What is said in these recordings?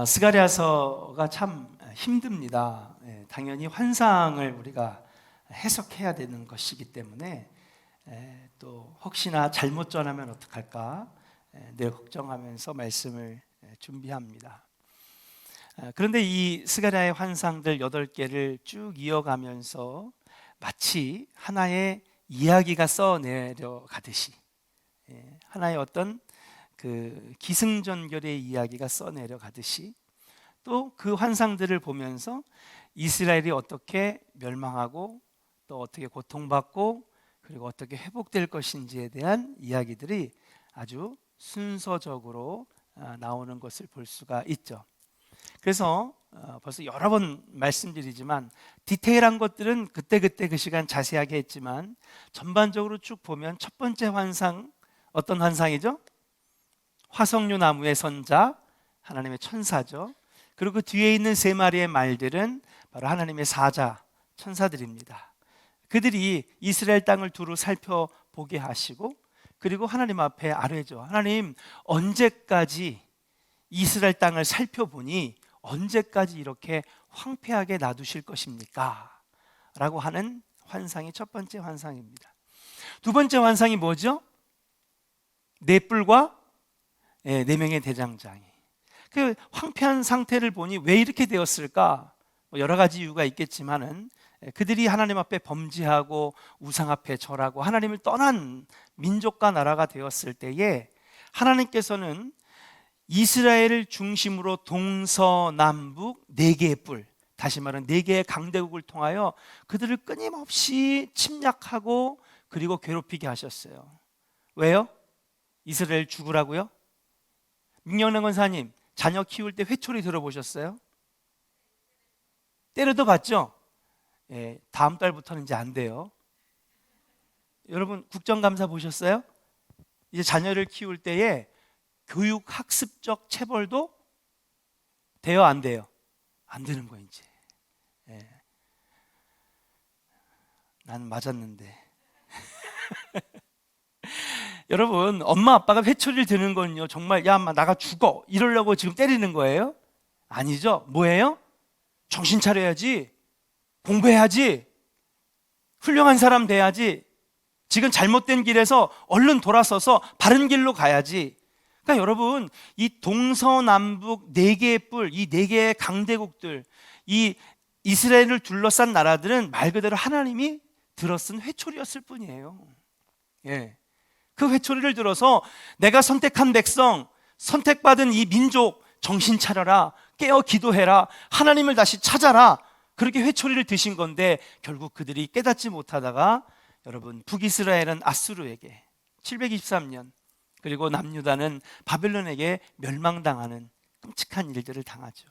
스가랴서가 참 힘듭니다. 당연히 환상을 우리가 해석해야 되는 것이기 때문에 또 혹시나 잘못 전하면 어떡할까 늘 걱정하면서 말씀을 준비합니다. 그런데 이 스가랴의 환상들 8개를 쭉 이어가면서 마치 하나의 이야기가 써내려가듯이 하나의 어떤 그 기승전결의 이야기가 써내려가듯이 또 그 환상들을 보면서 이스라엘이 어떻게 멸망하고 또 어떻게 고통받고 그리고 어떻게 회복될 것인지에 대한 이야기들이 아주 순서적으로 나오는 것을 볼 수가 있죠. 그래서 벌써 여러 번 말씀드리지만 디테일한 것들은 그때그때 그 시간 자세하게 했지만 전반적으로 쭉 보면 첫 번째 환상 어떤 환상이죠? 화석류 나무의 선자, 하나님의 천사죠. 그리고 그 뒤에 있는 3마리의 말들은 바로 하나님의 사자, 천사들입니다. 그들이 이스라엘 땅을 두루 살펴보게 하시고 그리고 하나님 앞에 아뢰죠. 하나님, 언제까지 이스라엘 땅을 살펴보니 언제까지 이렇게 황폐하게 놔두실 것입니까? 라고 하는 환상이 첫 번째 환상입니다. 두 번째 환상이 뭐죠? 네 뿔과 4명의 대장장이. 그 황폐한 상태를 보니 왜 이렇게 되었을까? 여러 가지 이유가 있겠지만은 그들이 하나님 앞에 범죄하고 우상 앞에 절하고 하나님을 떠난 민족과 나라가 되었을 때에 하나님께서는 이스라엘을 중심으로 동서남북 4개의 뿔, 다시 말하면 4개의 강대국을 통하여 그들을 끊임없이 침략하고 그리고 괴롭히게 하셨어요. 왜요? 이스라엘 죽으라고요? 민경래 권사님, 자녀 키울 때 회초리 들어보셨어요? 때려도 봤죠? 다음 달부터는 이제 안 돼요. 여러분 국정감사 보셨어요? 이제 자녀를 키울 때에 교육 학습적 체벌도 돼요, 안 돼요? 안 되는 거예요 이제. 나는 맞았는데. 여러분, 엄마 아빠가 회초리를 드는 건요 정말 야 엄마 나가 죽어 이러려고 지금 때리는 거예요? 아니죠. 뭐예요? 정신 차려야지, 공부해야지, 훌륭한 사람 돼야지, 지금 잘못된 길에서 얼른 돌아서서 바른 길로 가야지. 그러니까 여러분, 이 동서남북 4개의 뿔, 이 4개의 강대국들, 이 이스라엘을 둘러싼 나라들은 말 그대로 하나님이 들어쓴 회초리였을 뿐이에요. 그 회초리를 들어서 내가 선택한 백성, 선택받은 이 민족 정신 차려라, 깨어 기도해라, 하나님을 다시 찾아라, 그렇게 회초리를 드신 건데 결국 그들이 깨닫지 못하다가 여러분 북이스라엘은 아수르에게 723년 그리고 남유다는 바벨론에게 멸망당하는 끔찍한 일들을 당하죠.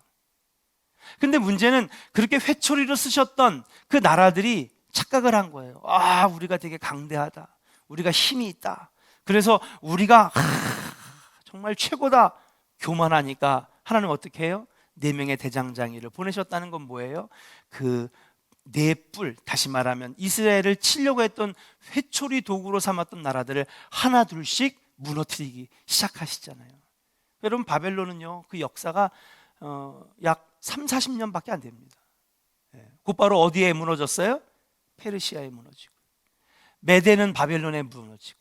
근데 문제는 그렇게 회초리로 쓰셨던 그 나라들이 착각을 한 거예요. 우리가 되게 강대하다, 우리가 힘이 있다, 그래서 우리가 정말 최고다 교만하니까 하나님 어떻게 해요? 4명의 대장장이를 보내셨다는 건 뭐예요? 그 4뿔, 다시 말하면 이스라엘을 치려고 했던 회초리 도구로 삼았던 나라들을 하나 둘씩 무너뜨리기 시작하시잖아요. 여러분 바벨론은요 그 역사가 약 30-40년밖에 안 됩니다. 곧바로 어디에 무너졌어요? 페르시아에 무너지고, 메대는 바벨론에 무너지고요.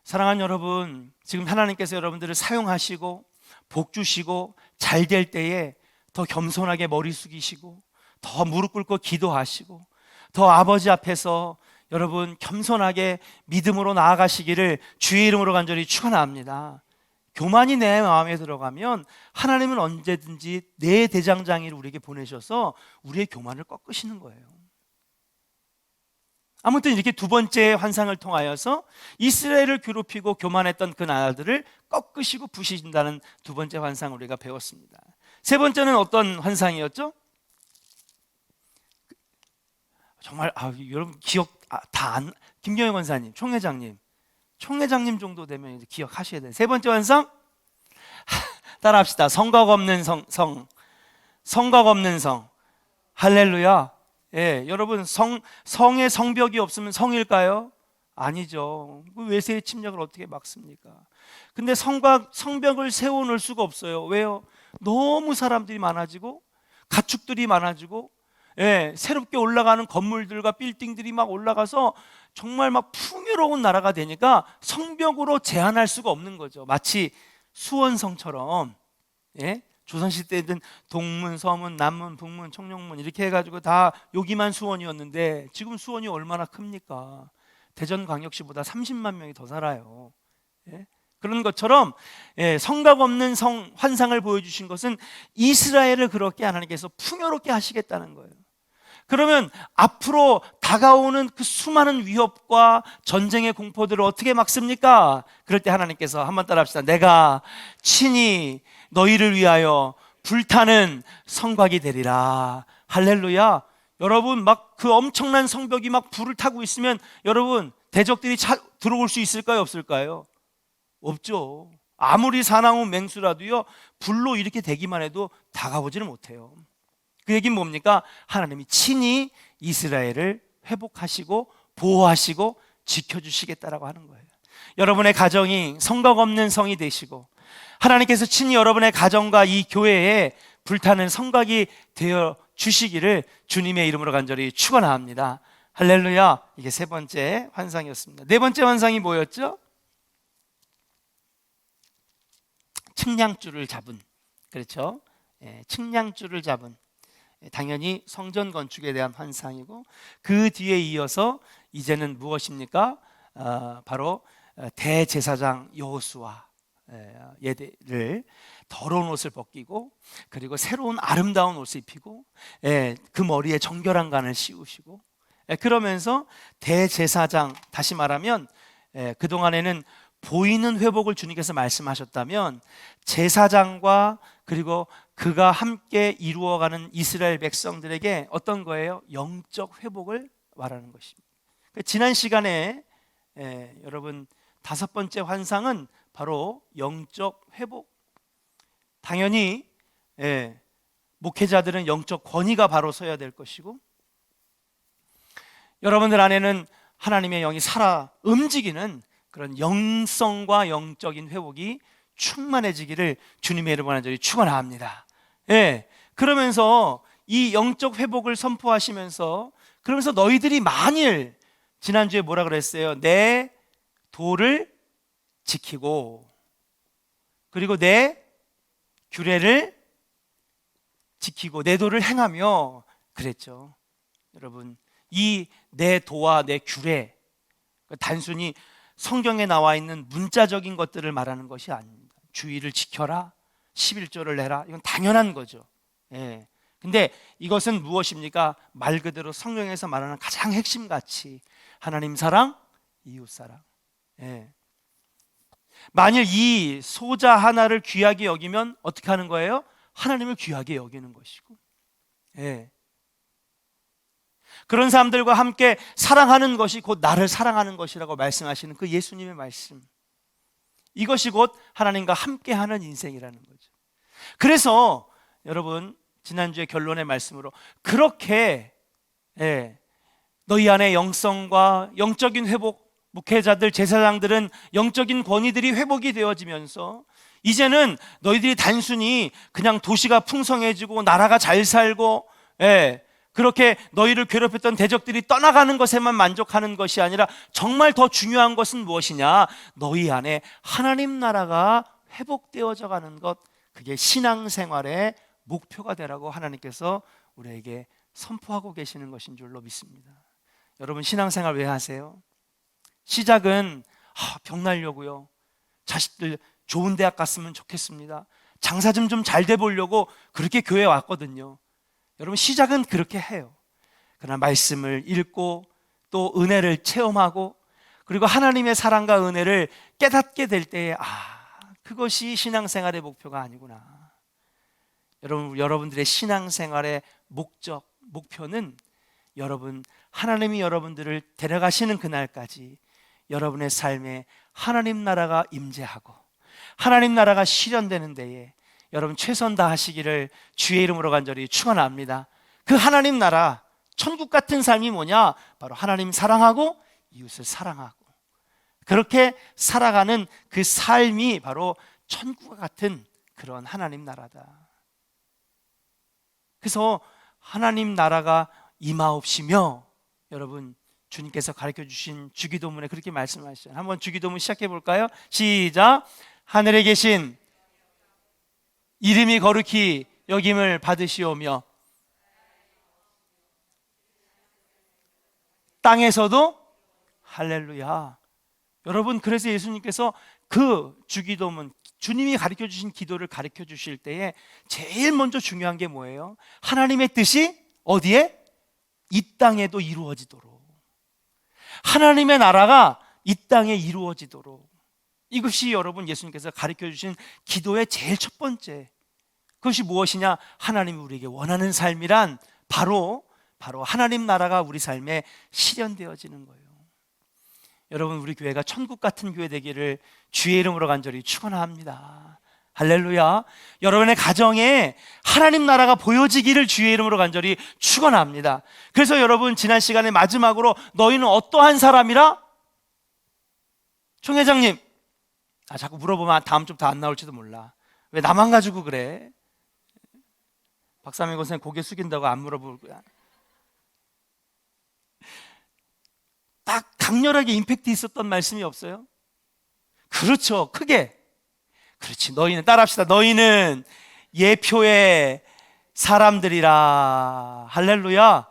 사랑하는 여러분, 지금 하나님께서 여러분들을 사용하시고 복 주시고 잘 될 때에 더 겸손하게 머리 숙이시고 더 무릎 꿇고 기도하시고 더 아버지 앞에서 여러분 겸손하게 믿음으로 나아가시기를 주의 이름으로 간절히 축원합니다. 교만이 내 마음에 들어가면 하나님은 언제든지 내 대장장이를 우리에게 보내셔서 우리의 교만을 꺾으시는 거예요. 아무튼 이렇게 두 번째 환상을 통하여서 이스라엘을 괴롭히고 교만했던 그 나라들을 꺾으시고 부시신다는 두 번째 환상을 우리가 배웠습니다. 세 번째는 어떤 환상이었죠? 정말 여러분 기억 다 안, 김경영 권사님, 총회장님 정도 되면 이제 기억하셔야 돼요. 세 번째 환상 따라합시다. 성곽 없는 성곽 없는 성. 할렐루야. 여러분 성에 성벽이 없으면 성일까요? 아니죠. 그 외세의 침략을 어떻게 막습니까? 근데 성벽을 세워놓을 수가 없어요. 왜요? 너무 사람들이 많아지고 가축들이 많아지고, 새롭게 올라가는 건물들과 빌딩들이 막 올라가서 정말 막 풍요로운 나라가 되니까 성벽으로 제한할 수가 없는 거죠. 마치 수원성처럼, 조선시대에는 동문, 서문, 남문, 북문, 청룡문 이렇게 해가지고 다 여기만 수원이었는데 지금 수원이 얼마나 큽니까? 대전광역시보다 30만 명이 더 살아요. 그런 것처럼 성곽 없는 환상을 보여주신 것은 이스라엘을 그렇게 하나님께서 풍요롭게 하시겠다는 거예요. 그러면 앞으로 다가오는 그 수많은 위협과 전쟁의 공포들을 어떻게 막습니까? 그럴 때 하나님께서 한번 따라 합시다. 내가 친히 너희를 위하여 불타는 성곽이 되리라. 할렐루야. 여러분, 막 그 엄청난 성벽이 막 불을 타고 있으면 여러분, 대적들이 들어올 수 있을까요, 없을까요? 없죠. 아무리 사나운 맹수라도요, 불로 이렇게 되기만 해도 다가오지는 못해요. 그 얘기는 뭡니까? 하나님이 친히 이스라엘을 회복하시고 보호하시고 지켜주시겠다라고 하는 거예요. 여러분의 가정이 성곽 없는 성이 되시고 하나님께서 친히 여러분의 가정과 이 교회에 불타는 성곽이 되어 주시기를 주님의 이름으로 간절히 축원합니다. 할렐루야. 이게 세 번째 환상이었습니다. 네 번째 환상이 뭐였죠? 측량줄을 잡은, 그렇죠? 측량줄을 잡은, 당연히 성전 건축에 대한 환상이고, 그 뒤에 이어서 이제는 무엇입니까? 바로 대제사장 여호수아 얘를 더러운 옷을 벗기고, 그리고 새로운 아름다운 옷을 입히고, 그 머리에 정결한 관을 씌우시고, 그러면서 대제사장, 다시 말하면 그동안에는 보이는 회복을 주님께서 말씀하셨다면 제사장과 그리고 그가 함께 이루어가는 이스라엘 백성들에게 어떤 거예요? 영적 회복을 말하는 것입니다. 지난 시간에 여러분 다섯 번째 환상은 바로 영적 회복. 당연히 목회자들은 영적 권위가 바로 서야 될 것이고, 여러분들 안에는 하나님의 영이 살아 움직이는 그런 영성과 영적인 회복이 충만해지기를 주님의 이름으로 간절히 축원합니다. 그러면서 이 영적 회복을 선포하시면서, 그러면서 너희들이 만일, 지난주에 뭐라 그랬어요? 내 도를 지키고, 그리고 내 규례를 지키고 내 도를 행하며 그랬죠. 여러분, 이 내 도와 내 규례, 단순히 성경에 나와 있는 문자적인 것들을 말하는 것이 아닙니다. 주의를 지켜라, 11조를 내라, 이건 당연한 거죠. 근데 이것은 무엇입니까? 말 그대로 성경에서 말하는 가장 핵심 가치, 하나님 사랑, 이웃 사랑. 만일 이 소자 하나를 귀하게 여기면 어떻게 하는 거예요? 하나님을 귀하게 여기는 것이고, 그런 사람들과 함께 사랑하는 것이 곧 나를 사랑하는 것이라고 말씀하시는 그 예수님의 말씀, 이것이 곧 하나님과 함께하는 인생이라는 거죠. 그래서 여러분, 지난주에 결론의 말씀으로 그렇게 너희 안에 영성과 영적인 회복, 목회자들, 제사장들은 영적인 권위들이 회복이 되어지면서 이제는 너희들이 단순히 그냥 도시가 풍성해지고 나라가 잘 살고 그렇게 너희를 괴롭혔던 대적들이 떠나가는 것에만 만족하는 것이 아니라 정말 더 중요한 것은 무엇이냐? 너희 안에 하나님 나라가 회복되어져 가는 것, 그게 신앙생활의 목표가 되라고 하나님께서 우리에게 선포하고 계시는 것인 줄로 믿습니다. 여러분, 신앙생활 왜 하세요? 시작은 병 날려고요, 자식들 좋은 대학 갔으면 좋겠습니다, 장사 좀 잘 돼 보려고 그렇게 교회에 왔거든요. 여러분, 시작은 그렇게 해요. 그러나 말씀을 읽고 또 은혜를 체험하고 그리고 하나님의 사랑과 은혜를 깨닫게 될 때에 그것이 신앙생활의 목표가 아니구나. 여러분들의 신앙생활의 목적, 목표는 여러분, 하나님이 여러분들을 데려가시는 그날까지 여러분의 삶에 하나님 나라가 임재하고 하나님 나라가 실현되는 데에 여러분 최선 다하시기를 주의 이름으로 간절히 축원합니다. 그 하나님 나라, 천국 같은 삶이 뭐냐? 바로 하나님 사랑하고 이웃을 사랑하고 그렇게 살아가는 그 삶이 바로 천국과 같은 그런 하나님 나라다. 그래서 하나님 나라가 임하옵시며, 여러분 주님께서 가르쳐 주신 주기도문에 그렇게 말씀하시죠. 한번 주기도문 시작해 볼까요? 시작. 하늘에 계신 이름이 거룩히 여김을 받으시오며 땅에서도 할렐루야. 여러분, 그래서 예수님께서 그 주기도문, 주님이 가르쳐 주신 기도를 가르쳐 주실 때에 제일 먼저 중요한 게 뭐예요? 하나님의 뜻이 어디에? 이 땅에도 이루어지도록, 하나님의 나라가 이 땅에 이루어지도록, 이것이 여러분 예수님께서 가르쳐 주신 기도의 제일 첫 번째, 그것이 무엇이냐? 하나님이 우리에게 원하는 삶이란 바로 하나님 나라가 우리 삶에 실현되어지는 거예요. 여러분, 우리 교회가 천국 같은 교회 되기를 주의 이름으로 간절히 축원합니다. 할렐루야. 여러분의 가정에 하나님 나라가 보여지기를 주의 이름으로 간절히 축원합니다. 그래서 여러분, 지난 시간에 마지막으로 너희는 어떠한 사람이라? 총회장님, 자꾸 물어보면 다음 주부터 안 나올지도 몰라. 왜 나만 가지고 그래? 박사명 권사님 고개 숙인다고 안 물어볼 거야. 딱 강렬하게 임팩트 있었던 말씀이 없어요? 그렇죠. 크게. 그렇지. 너희는, 따라합시다. 너희는 예표의 사람들이라. 할렐루야.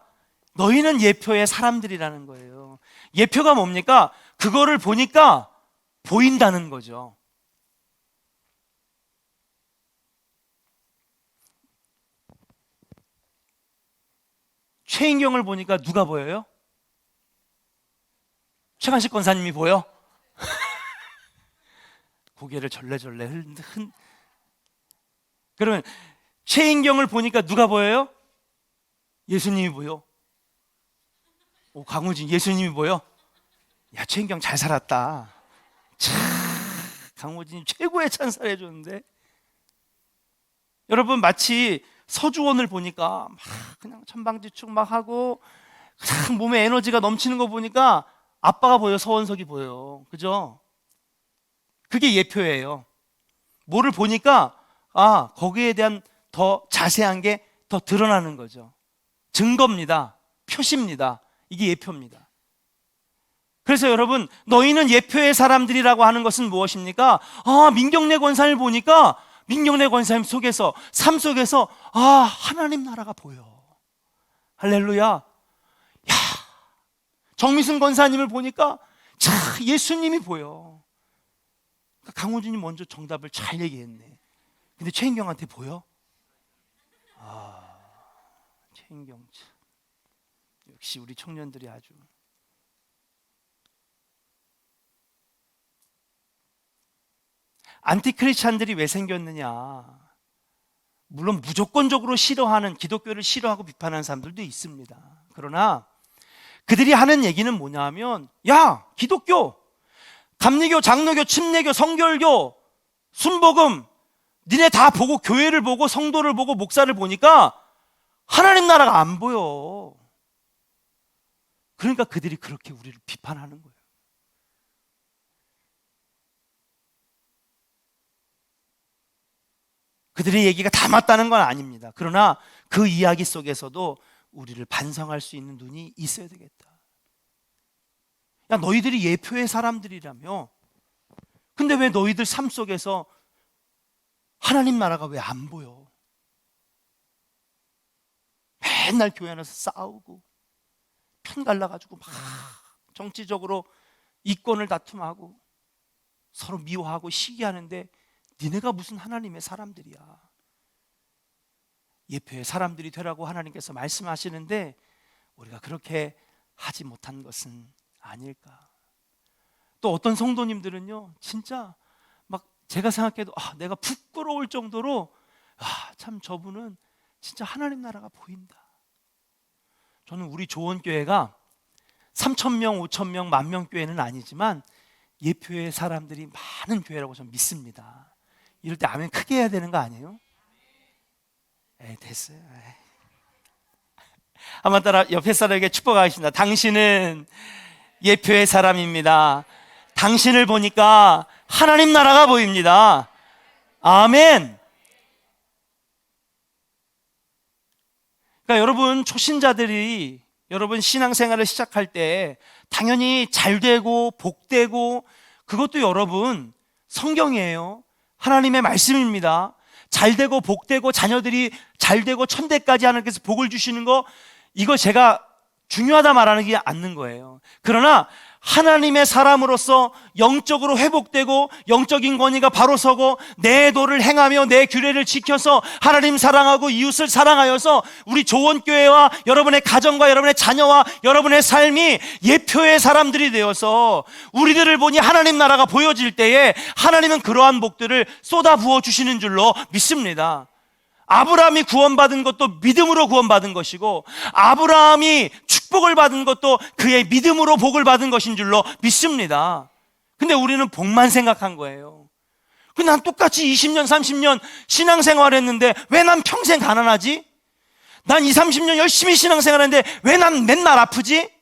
너희는 예표의 사람들이라는 거예요. 예표가 뭡니까? 그거를 보니까 보인다는 거죠. 최인경을 보니까 누가 보여요? 최강식 권사님이 보여? 고개를 절레절레 그러면 최인경을 보니까 누가 보여요? 예수님이 보여. 강우진, 예수님이 보여? 야, 최인경 잘 살았다. 참, 강우진이 최고의 찬사를 해줬는데. 여러분, 마치 서주원을 보니까 막 그냥 천방지축 막 하고 그냥 몸에 에너지가 넘치는 거 보니까 아빠가 보여, 서원석이 보여. 그죠? 그게 예표예요. 뭐를 보니까 거기에 대한 더 자세한 게 더 드러나는 거죠. 증거입니다. 표시입니다. 이게 예표입니다. 그래서 여러분, 너희는 예표의 사람들이라고 하는 것은 무엇입니까? 민경래 권사님을 보니까 민경래 권사님 속에서, 삶 속에서 하나님 나라가 보여. 할렐루야. 야, 정미순 권사님을 보니까 예수님이 보여. 강호준이 먼저 정답을 잘 얘기했네. 근데 최인경한테 보여? 최인경 참, 역시 우리 청년들이 아주. 안티크리스찬들이 왜 생겼느냐? 물론 무조건적으로 싫어하는, 기독교를 싫어하고 비판하는 사람들도 있습니다. 그러나 그들이 하는 얘기는 뭐냐 하면, 야, 기독교, 감리교, 장로교, 침례교, 성결교, 순복음, 니네 다 보고, 교회를 보고, 성도를 보고, 목사를 보니까 하나님 나라가 안 보여. 그러니까 그들이 그렇게 우리를 비판하는 거예요. 그들의 얘기가 다 맞다는 건 아닙니다. 그러나 그 이야기 속에서도 우리를 반성할 수 있는 눈이 있어야 되겠다. 야, 너희들이 예표의 사람들이라며. 근데 왜 너희들 삶 속에서 하나님 나라가 왜 안 보여? 맨날 교회 안에서 싸우고 편 갈라가지고 막 정치적으로 이권을 다툼하고 서로 미워하고 시기하는데 니네가 무슨 하나님의 사람들이야. 예표의 사람들이 되라고 하나님께서 말씀하시는데 우리가 그렇게 하지 못한 것은 아닐까. 또 어떤 성도님들은요, 진짜 막 제가 생각해도 내가 부끄러울 정도로 참 저분은 진짜 하나님 나라가 보인다. 저는 우리 조원교회가 3,000명, 5,000명, 10,000명 교회는 아니지만 예표의 사람들이 많은 교회라고 저는 믿습니다. 이럴 때 아멘 크게 해야 되는 거 아니에요? 됐어요. 한번 따라 옆에 사람에게 축복하겠습니다. 당신은 예표의 사람입니다. 당신을 보니까 하나님 나라가 보입니다. 아멘. 그러니까 여러분, 초신자들이 여러분 신앙생활을 시작할 때 당연히 잘 되고 복되고, 그것도 여러분 성경이에요. 하나님의 말씀입니다. 잘 되고 복되고 자녀들이 잘 되고 천대까지 하나님께서 복을 주시는 거, 이거 제가 중요하다 말하는 게 않는 거예요. 그러나 하나님의 사람으로서 영적으로 회복되고 영적인 권위가 바로 서고 내 도를 행하며 내 규례를 지켜서 하나님 사랑하고 이웃을 사랑하여서 우리 조원교회와 여러분의 가정과 여러분의 자녀와 여러분의 삶이 예표의 사람들이 되어서 우리들을 보니 하나님 나라가 보여질 때에 하나님은 그러한 복들을 쏟아 부어 주시는 줄로 믿습니다. 아브라함이 구원받은 것도 믿음으로 구원받은 것이고, 아브라함이 축복을 받은 것도 그의 믿음으로 복을 받은 것인 줄로 믿습니다. 근데 우리는 복만 생각한 거예요. 난 똑같이 20년 30년 신앙생활 했는데 왜 난 평생 가난하지? 난 20, 30년 열심히 신앙생활 했는데 왜 난 맨날 아프지?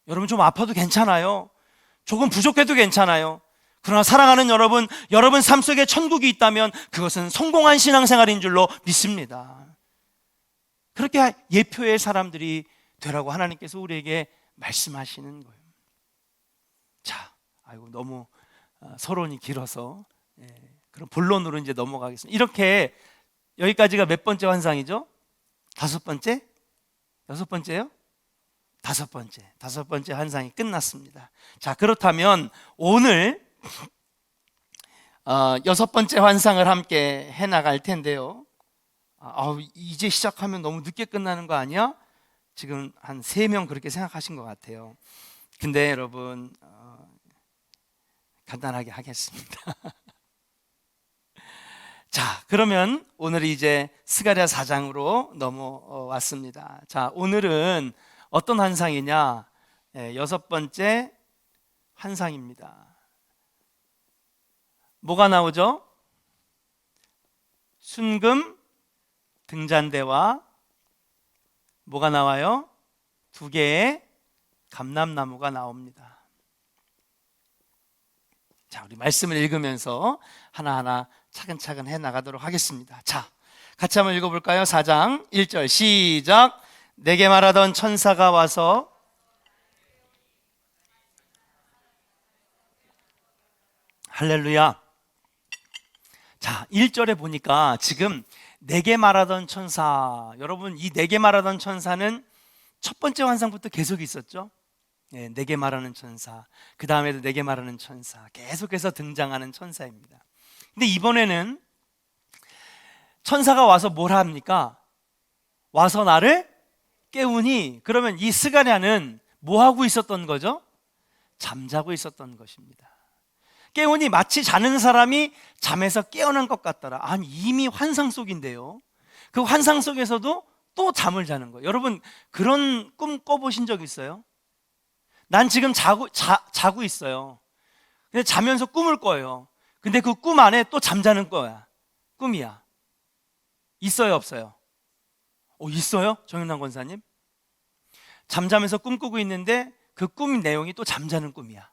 여러분, 좀 아파도 괜찮아요. 조금 부족해도 괜찮아요. 그러나 사랑하는 여러분, 여러분 삶 속에 천국이 있다면 그것은 성공한 신앙생활인 줄로 믿습니다. 그렇게 예표의 사람들이 되라고 하나님께서 우리에게 말씀하시는 거예요. 자, 아이고 너무 서론이 길어서 그럼 본론으로 이제 넘어가겠습니다. 이렇게 여기까지가 몇 번째 환상이죠? 5번째? 6번째요? 5번째. 5번째 환상이 끝났습니다. 자, 그렇다면 오늘 6번째 환상을 함께 해나갈 텐데요. 이제 시작하면 너무 늦게 끝나는 거 아니야? 지금 한 3명 그렇게 생각하신 것 같아요. 근데 여러분, 간단하게 하겠습니다. 자, 그러면 오늘 이제 스가랴 4장으로 넘어왔습니다. 자, 오늘은 어떤 환상이냐? 6번째 환상입니다. 뭐가 나오죠? 순금 등잔대와 뭐가 나와요? 2개의 감람나무가 나옵니다. 자, 우리 말씀을 읽으면서 하나하나 차근차근 해나가도록 하겠습니다. 자, 같이 한번 읽어볼까요? 4장 1절 시작. 내게 말하던 천사가 와서 할렐루야. 자, 1절에 보니까 지금 내게 말하던 천사, 여러분 이 내게 말하던 천사는 첫 번째 환상부터 계속 있었죠. 내게 말하는 천사, 그 다음에도 내게 말하는 천사, 계속해서 등장하는 천사입니다. 근데 이번에는 천사가 와서 뭘 합니까? 와서 나를 깨우니, 그러면 이 스가랴는 뭐 하고 있었던 거죠? 잠자고 있었던 것입니다. 깨우니 마치 자는 사람이 잠에서 깨어난 것 같더라. 아니, 이미 환상 속인데요. 그 환상 속에서도 또 잠을 자는 거예요. 여러분, 그런 꿈 꿔보신 적 있어요? 난 지금 자고 있어요. 근데 자면서 꿈을 꿔요. 근데 그 꿈 안에 또 잠자는 거야. 꿈이야. 있어요, 없어요? 있어요? 정윤남 권사님? 잠자면서 꿈꾸고 있는데 그 꿈 내용이 또 잠자는 꿈이야.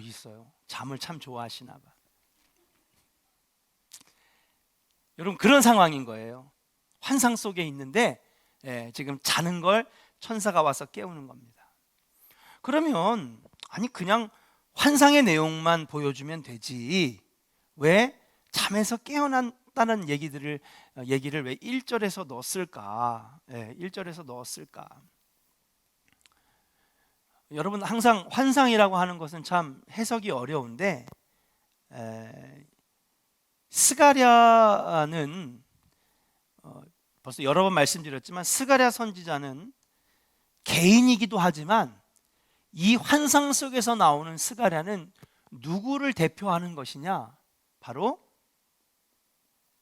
있어요. 잠을 참 좋아하시나 봐. 여러분, 그런 상황인 거예요. 환상 속에 있는데 지금 자는 걸 천사가 와서 깨우는 겁니다. 그러면 아니, 그냥 환상의 내용만 보여주면 되지 왜 잠에서 깨어났다는 얘기를 왜 1절에서 넣었을까? 1절에서 넣었을까? 여러분, 항상 환상이라고 하는 것은 참 해석이 어려운데, 스가랴는 벌써 여러 번 말씀드렸지만 스가랴 선지자는 개인이기도 하지만 이 환상 속에서 나오는 스가랴는 누구를 대표하는 것이냐? 바로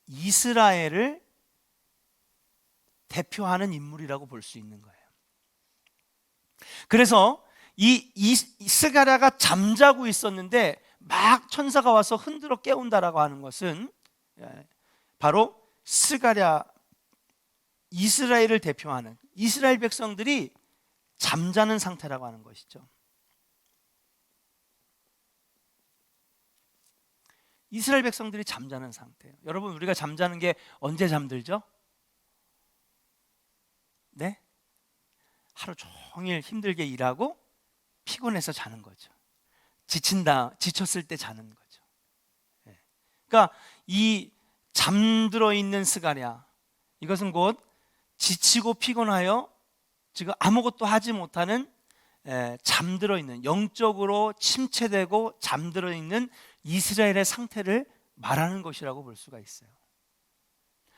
이스라엘을 대표하는 인물이라고 볼 수 있는 거예요. 그래서 이 스가랴가 잠자고 있었는데 막 천사가 와서 흔들어 깨운다라고 하는 것은 바로 스가랴, 이스라엘을 대표하는 이스라엘 백성들이 잠자는 상태라고 하는 것이죠. 이스라엘 백성들이 잠자는 상태예요. 여러분, 우리가 잠자는 게 언제 잠들죠? 네? 하루 종일 힘들게 일하고 피곤해서 자는 거죠. 지쳤을 때 자는 거죠. 그러니까 이 잠들어 있는 스가랴, 이것은 곧 지치고 피곤하여 지금 아무것도 하지 못하는, 잠들어 있는, 영적으로 침체되고 잠들어 있는 이스라엘의 상태를 말하는 것이라고 볼 수가 있어요.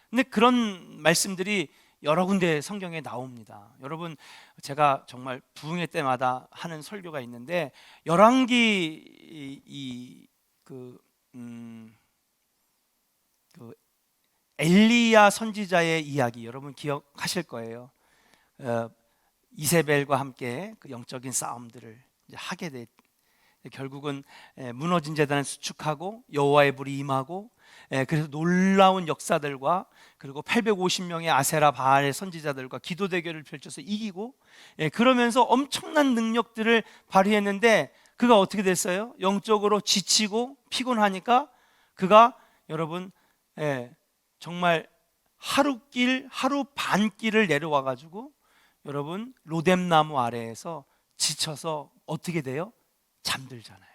근데 그런 말씀들이 여러 군데 성경에 나옵니다. 여러분, 제가 정말 부흥회 때마다 하는 설교가 있는데, 열왕기 그 엘리야 선지자의 이야기 여러분 기억하실 거예요. 이세벨과 함께 그 영적인 싸움들을 이제 하게 돼, 결국은 무너진 제단을 수축하고 여호와의 불이 임하고, 그래서 놀라운 역사들과, 그리고 850명의 아세라 바알의 선지자들과 기도 대결을 펼쳐서 이기고, 그러면서 엄청난 능력들을 발휘했는데, 그가 어떻게 됐어요? 영적으로 지치고 피곤하니까 그가 여러분 정말 하루 반 길을 내려와 가지고 여러분 로뎀나무 아래에서 지쳐서 어떻게 돼요? 잠들잖아요.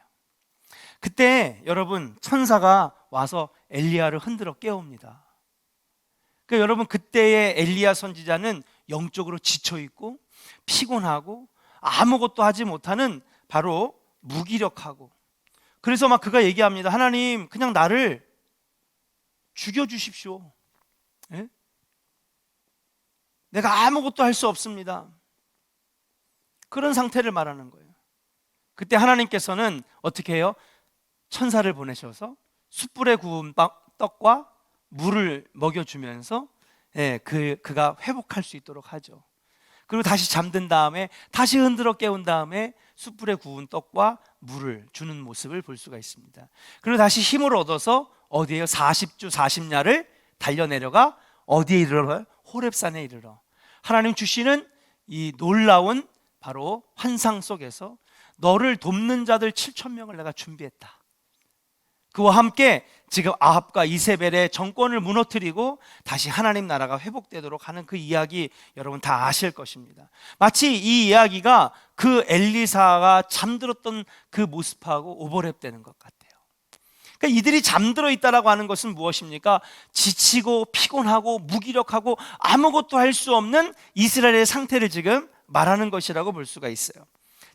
그때 여러분 천사가 와서 엘리야를 흔들어 깨웁니다. 그러니까 여러분, 그때의 엘리야 선지자는 영적으로 지쳐 있고 피곤하고 아무것도 하지 못하는, 바로 무기력하고, 그래서 막 그가 얘기합니다. 하나님, 그냥 나를 죽여주십시오. 예? 내가 아무것도 할 수 없습니다. 그런 상태를 말하는 거예요. 그때 하나님께서는 어떻게 해요? 천사를 보내셔서 숯불에 구운 떡과 물을 먹여주면서 그가 회복할 수 있도록 하죠. 그리고 다시 잠든 다음에 다시 흔들어 깨운 다음에 숯불에 구운 떡과 물을 주는 모습을 볼 수가 있습니다. 그리고 다시 힘을 얻어서 어디에요? 40주 40야를 달려내려가 어디에 이르러요? 호렙산에 이르러 하나님 주시는 이 놀라운 바로 환상 속에서 너를 돕는 자들 7,000명을 내가 준비했다. 그와 함께 지금 아합과 이세벨의 정권을 무너뜨리고 다시 하나님 나라가 회복되도록 하는 그 이야기 여러분 다 아실 것입니다. 마치 이 이야기가 그 엘리사가 잠들었던 그 모습하고 오버랩되는 것 같아요. 그러니까 이들이 잠들어 있다라고 하는 것은 무엇입니까? 지치고 피곤하고 무기력하고 아무것도 할 수 없는 이스라엘의 상태를 지금 말하는 것이라고 볼 수가 있어요.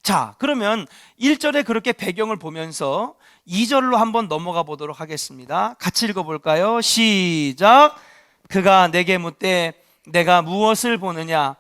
자, 그러면 1절에 그렇게 배경을 보면서 2절로 한번 넘어가 보도록 하겠습니다. 같이 읽어볼까요? 시작. 그가 내게 묻되 내가 무엇을 보느냐?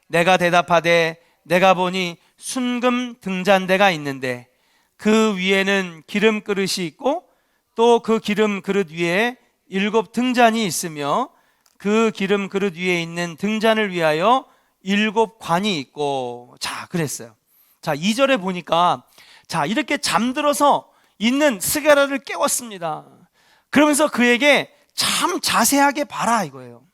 내가 대답하되 내가 보니 순금 등잔대가 있는데 그 위에는 기름 그릇이 있고 또 그 기름 그릇 위에 7 등잔이 있으며 그 기름 그릇 위에 있는 등잔을 위하여 7 관이 있고. 자, 그랬어요. 자, 2절에 보니까 자, 이렇게 잠들어서 있는 스가랴를 깨웠습니다. 그러면서 그에게 참 자세하게 봐라 이거예요.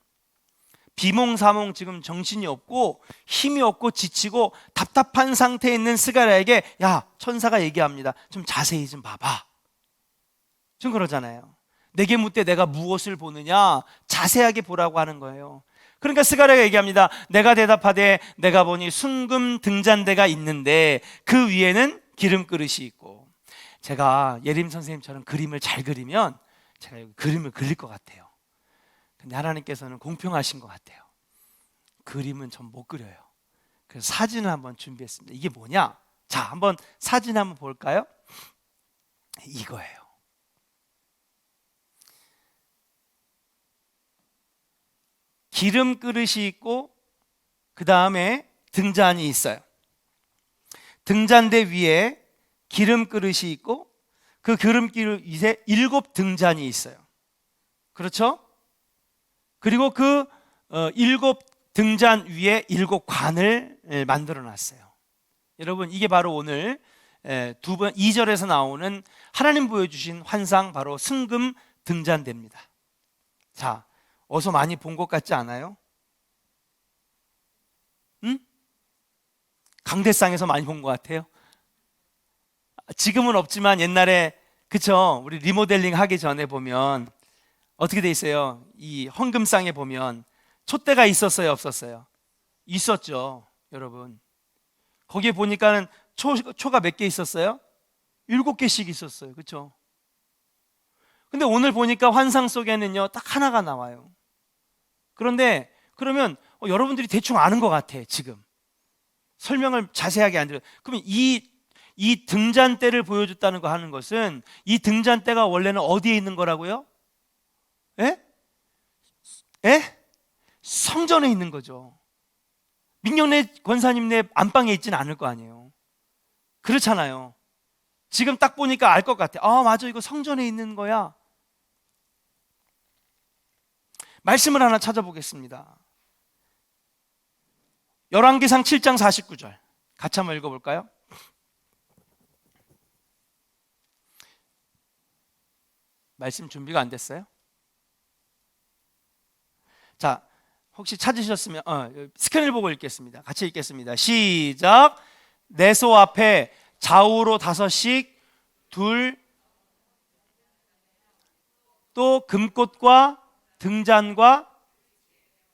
비몽사몽 지금 정신이 없고 힘이 없고 지치고 답답한 상태에 있는 스가랴에게 야, 천사가 얘기합니다. 좀 자세히 좀 봐봐. 좀 그러잖아요. 내게 묻되 내가 무엇을 보느냐? 자세하게 보라고 하는 거예요. 그러니까 스가랴가 얘기합니다. 내가 대답하되 내가 보니 순금 등잔대가 있는데 그 위에는 기름 그릇이 있고. 제가 예림 선생님처럼 그림을 잘 그리면 제가 그림을 그릴 것 같아요. 근데 하나님께서는 공평하신 것 같아요. 그림은 전 못 그려요. 그래서 사진을 한번 준비했습니다. 이게 뭐냐? 자, 한번 사진 한번 볼까요? 이거예요. 기름 그릇이 있고 그 다음에 등잔이 있어요. 등잔대 위에 기름 그릇이 있고 그 기름 그릇 위에 7 등잔이 있어요. 그렇죠? 그리고 그 7 등잔 위에 7 관을 만들어 놨어요. 여러분, 이게 바로 오늘 2절에서 나오는 하나님 보여주신 환상, 바로 순금 등잔대입니다. 자, 어서 많이 본 것 같지 않아요? 응? 강대상에서 많이 본 것 같아요. 지금은 없지만 옛날에, 그쵸? 우리 리모델링 하기 전에 보면 어떻게 돼 있어요? 이 헌금상에 보면 촛대가 있었어요, 없었어요? 있었죠, 여러분. 거기에 보니까는 초가 몇 개 있었어요? 7개씩 있었어요. 그렇죠? 근데 오늘 보니까 환상 속에는요, 딱 하나가 나와요. 그런데 그러면 여러분들이 대충 아는 것 같아. 지금 설명을 자세하게 안 드려요. 그러면 이 등잔대를 보여줬다는 거 하는 것은, 이 등잔대가 원래는 어디에 있는 거라고요? 예? 예? 성전에 있는 거죠. 민경래 권사님네 안방에 있지는 않을 거 아니에요. 그렇잖아요. 지금 딱 보니까 알 것 같아. 아, 맞아, 이거 성전에 있는 거야. 말씀을 하나 찾아보겠습니다. 열왕기상 7장 49절 같이 한번 읽어볼까요? 말씀 준비가 안 됐어요? 자, 혹시 찾으셨으면 스크린을 보고 읽겠습니다. 같이 읽겠습니다. 시작. 내 소 앞에 좌우로 5씩 둘, 또 금꽃과 등잔과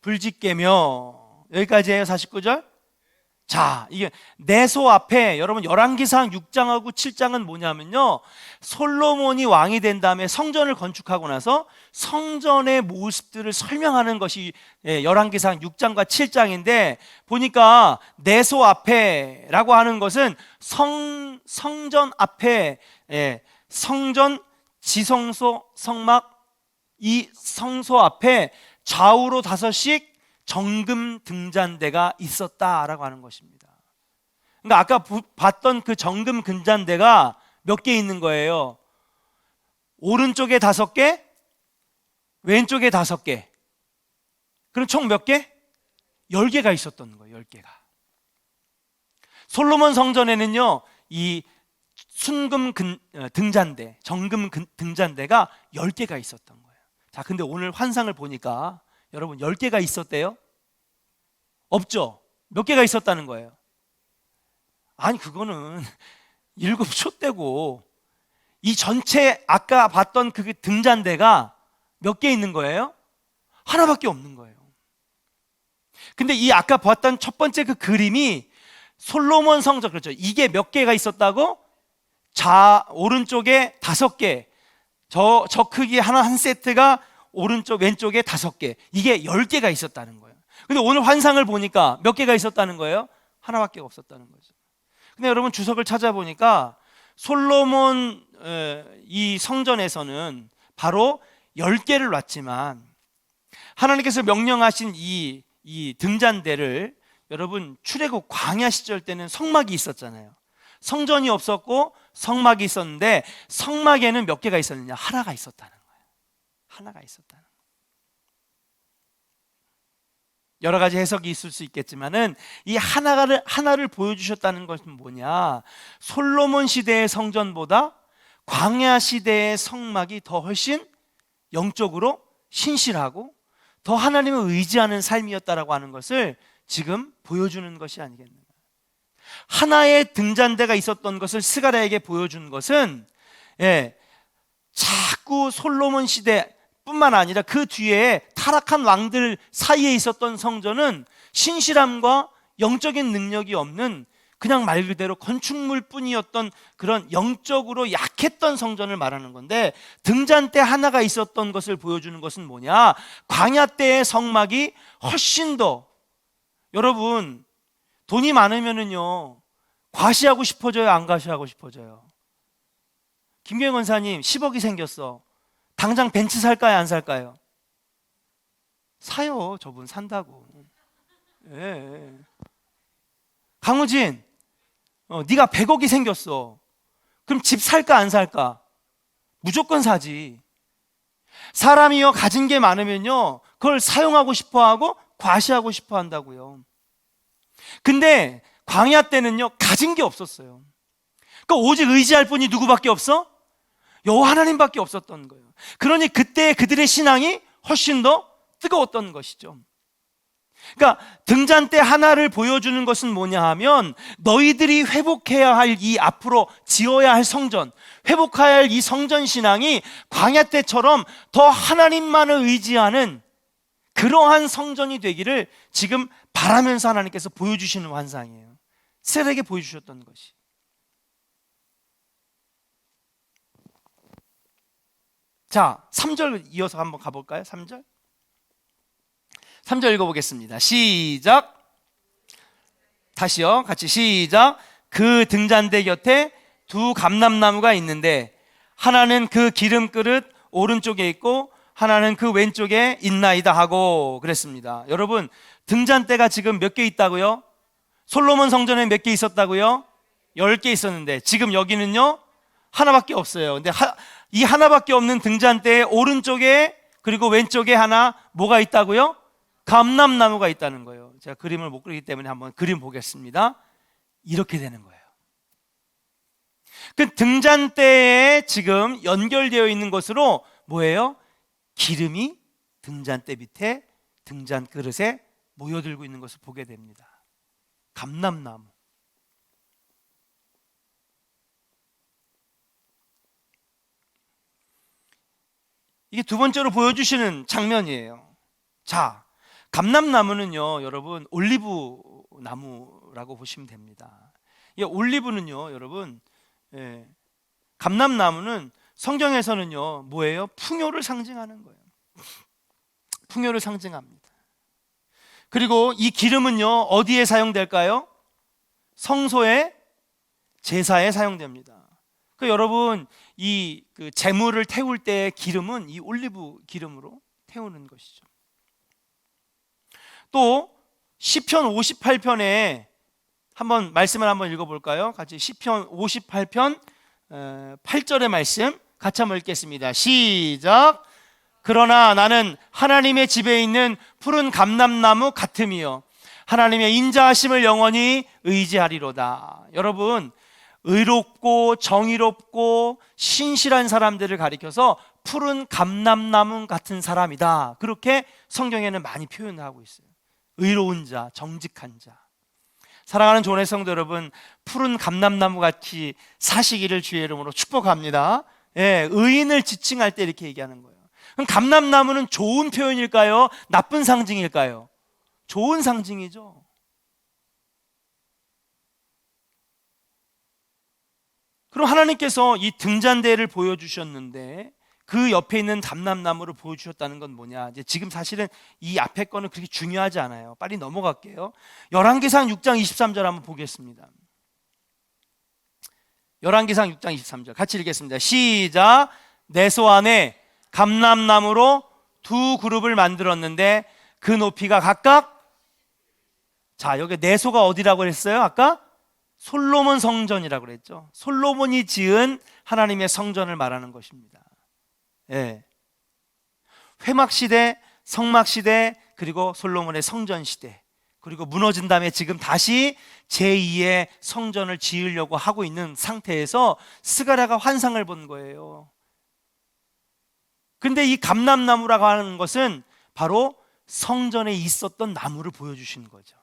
불짓개며. 여기까지예요, 49절. 자, 이게 내 소 앞에, 여러분 열왕기상 6장하고 7장은 뭐냐면요, 솔로몬이 왕이 된 다음에 성전을 건축하고 나서 성전의 모습들을 설명하는 것이 열왕기상 6장과 7장인데, 보니까 내 소 앞에라고 하는 것은 성전 앞에, 성전 지성소 성막, 이 성소 앞에 좌우로 5씩 정금 등잔대가 있었다라고 하는 것입니다. 그러니까 아까 봤던 그 정금 등잔대가 몇 개 있는 거예요? 오른쪽에 5개, 왼쪽에 5개. 그럼 총 몇 개? 10개가 있었던 거예요. 10개가. 솔로몬 성전에는요, 이 순금 등잔대, 정금 등잔대가 10개가 있었던 거예요. 자, 근데 오늘 환상을 보니까 여러분 10개가 있었대요? 없죠? 몇 개가 있었다는 거예요? 아니, 그거는 7촛대고 이 전체 아까 봤던 그 등잔대가 몇 개 있는 거예요? 하나밖에 없는 거예요. 근데 이 아까 봤던 첫 번째 그 그림이 솔로몬 성전, 그렇죠? 이게 몇 개가 있었다고? 오른쪽에 5개, 저 크기 한 세트가 오른쪽 왼쪽에 5개, 이게 10개가 있었다는 거예요. 근데 오늘 환상을 보니까 몇 개가 있었다는 거예요? 하나밖에 없었다는 거죠. 근데 여러분 주석을 찾아보니까 솔로몬 이 성전에서는 바로 10개를 놨지만, 하나님께서 명령하신 이 등잔대를, 여러분 출애굽 광야 시절 때는 성막이 있었잖아요. 성전이 없었고 성막이 있었는데, 성막에는 몇 개가 있었느냐? 하나가 있었다는 거예요. 하나가 있었다는 거예요. 여러 가지 해석이 있을 수 있겠지만은, 이 하나를 보여주셨다는 것은 뭐냐? 솔로몬 시대의 성전보다 광야 시대의 성막이 더 훨씬 영적으로 신실하고 더 하나님을 의지하는 삶이었다라고 하는 것을 지금 보여주는 것이 아니겠는가. 하나의 등잔대가 있었던 것을 스가랴에게 보여준 것은, 자꾸 솔로몬 시대뿐만 아니라 그 뒤에 타락한 왕들 사이에 있었던 성전은 신실함과 영적인 능력이 없는, 그냥 말 그대로 건축물 뿐이었던 그런 영적으로 약했던 성전을 말하는 건데, 등잔대 하나가 있었던 것을 보여주는 것은 뭐냐? 광야 때의 성막이 훨씬 더, 여러분 돈이 많으면은요 과시하고 싶어져요, 안 과시하고 싶어져요? 김경현 권사님 10억이 생겼어. 당장 벤츠 살까요, 안 살까요? 사요. 저분 산다고. 예. 강우진, 네가 100억이 생겼어. 그럼 집 살까, 안 살까? 무조건 사지. 사람이요 가진 게 많으면요 그걸 사용하고 싶어하고 과시하고 싶어 한다고요. 근데 광야 때는요 가진 게 없었어요. 그러니까 오직 의지할 분이 누구밖에 없어? 여호와 하나님밖에 없었던 거예요. 그러니 그때 그들의 신앙이 훨씬 더 뜨거웠던 것이죠. 그러니까 등잔대 하나를 보여주는 것은 뭐냐 하면 너희들이 회복해야 할 이 앞으로 지어야 할 성전, 회복해야 할 이 성전 신앙이 광야 때처럼 더 하나님만을 의지하는 그러한 성전이 되기를 지금 바라면서 하나님께서 보여주시는 환상이에요. 이스라엘에게 보여주셨던 것이. 자, 3절 이어서 한번 가볼까요? 3절 읽어보겠습니다. 시작. 다시요. 같이 시작. 그 등잔대 곁에 두 감람나무가 있는데 하나는 그 기름그릇 오른쪽에 있고 하나는 그 왼쪽에 있나이다 하고 그랬습니다. 여러분, 등잔대가 지금 몇 개 있다고요? 솔로몬 성전에 몇 개 있었다고요? 10개 있었는데 지금 여기는요 하나밖에 없어요. 근데 이 하나밖에 없는 등잔대의 오른쪽에 그리고 왼쪽에 하나 뭐가 있다고요? 감람나무가 있다는 거예요. 제가 그림을 못 그리기 때문에 한번 그림 보겠습니다. 이렇게 되는 거예요. 그 등잔대에 지금 연결되어 있는 것으로 뭐예요? 기름이 등잔대 밑에 등잔 그릇에 모여들고 있는 것을 보게 됩니다. 감람나무. 이게 두 번째로 보여주시는 장면이에요. 자, 감람나무는요, 여러분 올리브 나무라고 보시면 됩니다. 이 올리브는요, 여러분, 감람나무는 성경에서는요, 뭐예요? 풍요를 상징하는 거예요. 풍요를 상징합니다. 그리고 이 기름은요, 어디에 사용될까요? 성소의 제사에 사용됩니다. 여러분, 이 제물을 태울 때의 기름은 이 올리브 기름으로 태우는 것이죠. 또 시편 58편에 한번 말씀을 한번 읽어볼까요? 같이 시편 58편 8절의 말씀 같이 한번 읽겠습니다. 시작. 그러나 나는 하나님의 집에 있는 푸른 감람나무 같음이요 하나님의 인자하심을 영원히 의지하리로다. 여러분, 의롭고 정의롭고 신실한 사람들을 가리켜서 푸른 감람나무 같은 사람이다, 그렇게 성경에는 많이 표현하고 있어요. 의로운 자, 정직한 자. 사랑하는 조은의 성도 여러분, 푸른 감람나무 같이 사시기를 주의 이름으로 축복합니다. 의인을 지칭할 때 이렇게 얘기하는 거예요. 그럼 감람나무는 좋은 표현일까요? 나쁜 상징일까요? 좋은 상징이죠. 그럼 하나님께서 이 등잔대를 보여주셨는데 그 옆에 있는 감람나무를 보여주셨다는 건 뭐냐? 이제 지금 사실은 이 앞에 거는 그렇게 중요하지 않아요. 빨리 넘어갈게요. 열왕기상 6장 23절 한번 보겠습니다. 열왕기상 6장 23절 같이 읽겠습니다. 시작. 내소 안에 감람나무로 두 그룹을 만들었는데 그 높이가 각각, 자, 여기 내소가 어디라고 했어요? 아까 솔로몬 성전이라고 그랬죠. 솔로몬이 지은 하나님의 성전을 말하는 것입니다. 회막시대, 성막시대, 그리고 솔로몬의 성전시대, 그리고 무너진 다음에 지금 다시 제2의 성전을 지으려고 하고 있는 상태에서 스가랴가 환상을 본 거예요. 근데 이 감람나무라고 하는 것은 바로 성전에 있었던 나무를 보여주시는 거죠.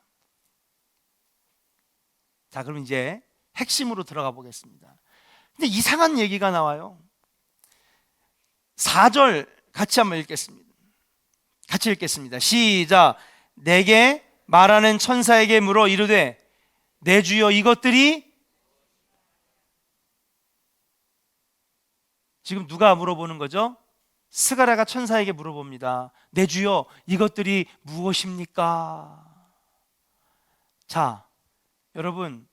자, 그럼 이제 핵심으로 들어가 보겠습니다. 근데 이상한 얘기가 나와요. 4절 같이 한번 읽겠습니다. 같이 읽겠습니다. 시작. 내게 말하는 천사에게 물어 이르되 내 주여 이것들이, 지금 누가 물어보는 거죠? 스가랴가 천사에게 물어봅니다. 내 주여 이것들이 무엇입니까? 자, 여러분,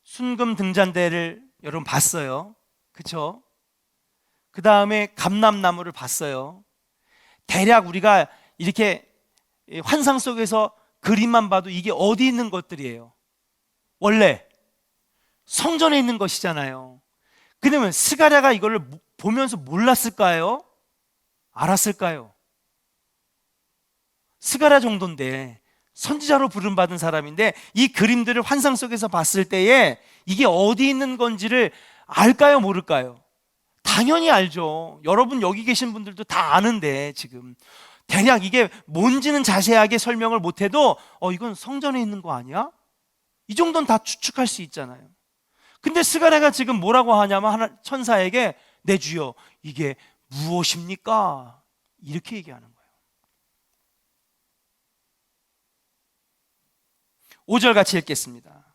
순금 등잔대를 여러분 봤어요, 그렇죠? 그 다음에 감람나무를 봤어요. 대략 우리가 이렇게 환상 속에서 그림만 봐도 이게 어디 있는 것들이에요? 원래 성전에 있는 것이잖아요. 그러면 스가랴가 이걸 보면서 몰랐을까요? 알았을까요? 스가랴 정도인데, 선지자로 부름받은 사람인데 이 그림들을 환상 속에서 봤을 때에 이게 어디 있는 건지를 알까요? 모를까요? 당연히 알죠. 여러분 여기 계신 분들도 다 아는데 지금 대략 이게 뭔지는 자세하게 설명을 못해도 이건 성전에 있는 거 아니야? 이 정도는 다 추측할 수 있잖아요. 근데 스가랴가 지금 뭐라고 하냐면 천사에게 내 주여 이게 무엇입니까? 이렇게 얘기하는 거예요. 5절 같이 읽겠습니다.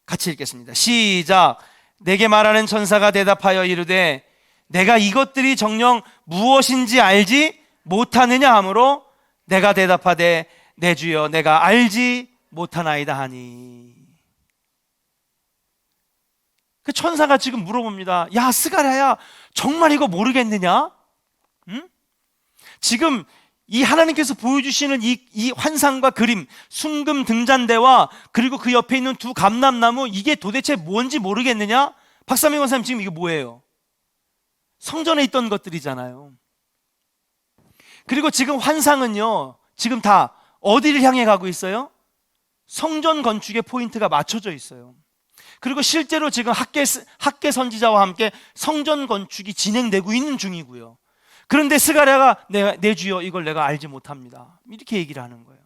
같이 읽겠습니다. 시작. 내게 말하는 천사가 대답하여 이르되 내가 이것들이 정녕 무엇인지 알지 못하느냐 하므로 내가 대답하되 내 주여 내가 알지 못하나이다 하니. 그 천사가 지금 물어봅니다. 야 스가랴야 정말 이거 모르겠느냐? 응? 지금 이 하나님께서 보여주시는 이 환상과 그림, 순금 등잔대와 그리고 그 옆에 있는 두 감람나무, 이게 도대체 뭔지 모르겠느냐? 박사명 권사님 지금 이게 뭐예요? 성전에 있던 것들이잖아요. 그리고 지금 환상은요 지금 다 어디를 향해 가고 있어요? 성전 건축의 포인트가 맞춰져 있어요. 그리고 실제로 지금 학계 선지자와 함께 성전 건축이 진행되고 있는 중이고요. 그런데 스가랴가 내 주여 이걸 내가 알지 못합니다 이렇게 얘기를 하는 거예요.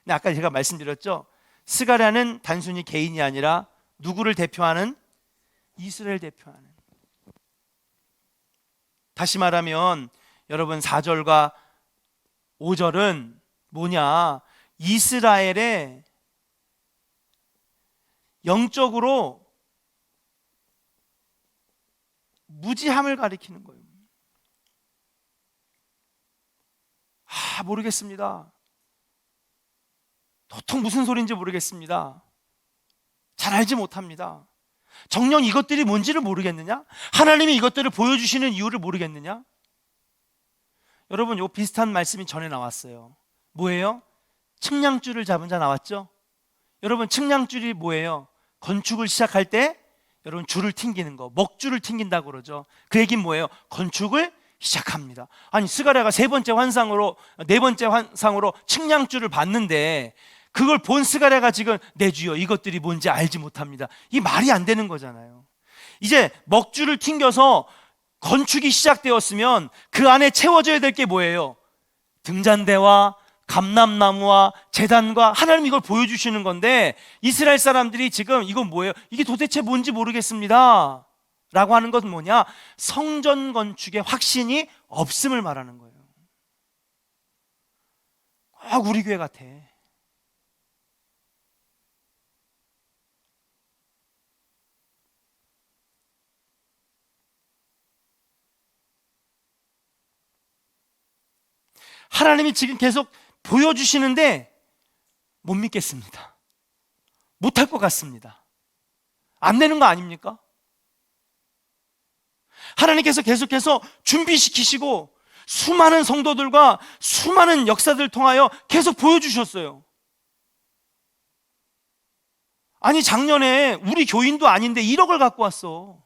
근데 아까 제가 말씀드렸죠, 스가랴는 단순히 개인이 아니라 누구를 대표하는? 이스라엘 대표하는. 다시 말하면 여러분 4절과 5절은 뭐냐? 이스라엘의 영적으로 무지함을 가리키는 거예요. 모르겠습니다. 도통 무슨 소리인지 모르겠습니다. 잘 알지 못합니다. 정녕 이것들이 뭔지를 모르겠느냐? 하나님이 이것들을 보여주시는 이유를 모르겠느냐? 여러분 요 비슷한 말씀이 전에 나왔어요. 뭐예요? 측량줄을 잡은 자 나왔죠? 여러분 측량줄이 뭐예요? 건축을 시작할 때 여러분 줄을 튕기는 거, 먹줄을 튕긴다고 그러죠. 그 얘기는 뭐예요? 건축을 시작합니다. 아니 스가랴가 네 번째 환상으로 측량줄을 봤는데 그걸 본 스가랴가 지금 내 주여 이것들이 뭔지 알지 못합니다. 이 말이 안 되는 거잖아요. 이제 먹줄을 튕겨서 건축이 시작되었으면 그 안에 채워져야 될 게 뭐예요? 등잔대와 감람나무와 제단과 하나님 이걸 보여주시는 건데 이스라엘 사람들이 지금 이건 뭐예요? 이게 도대체 뭔지 모르겠습니다 라고 하는 것은 뭐냐? 성전 건축의 확신이 없음을 말하는 거예요. 꼭 우리 교회 같아. 하나님이 지금 계속 보여주시는데 못 믿겠습니다. 못할 것 같습니다. 안 되는 거 아닙니까? 하나님께서 계속해서 준비시키시고 수많은 성도들과 수많은 역사들을 통하여 계속 보여주셨어요. 아니 작년에 우리 교인도 아닌데 1억을 갖고 왔어.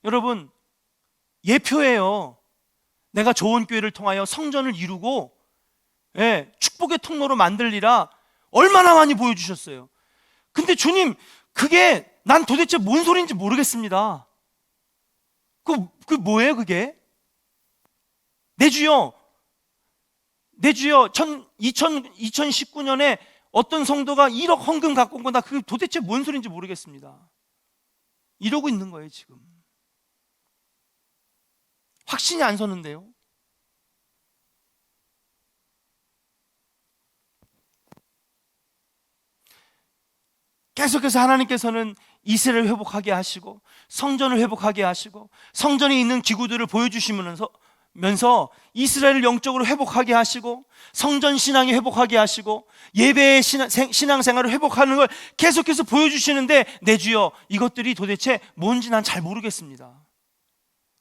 여러분 예표예요. 내가 좋은 교회를 통하여 성전을 이루고 축복의 통로로 만들리라 얼마나 많이 보여주셨어요. 근데 주님 그게 난 도대체 뭔 소리인지 모르겠습니다. 그 뭐예요 그게? 내 주여 2019년에 어떤 성도가 1억 헌금 갖고 온 거 나 그게 도대체 뭔 소리인지 모르겠습니다. 이러고 있는 거예요 지금. 확신이 안 서는데요. 계속해서 하나님께서는 이스라엘을 회복하게 하시고 성전을 회복하게 하시고 성전에 있는 기구들을 보여주시면서 이스라엘을 영적으로 회복하게 하시고 성전 신앙이 회복하게 하시고 예배의 신앙생활을 회복하는 걸 계속해서 보여주시는데 내 주여 이것들이 도대체 뭔지 난 잘 모르겠습니다.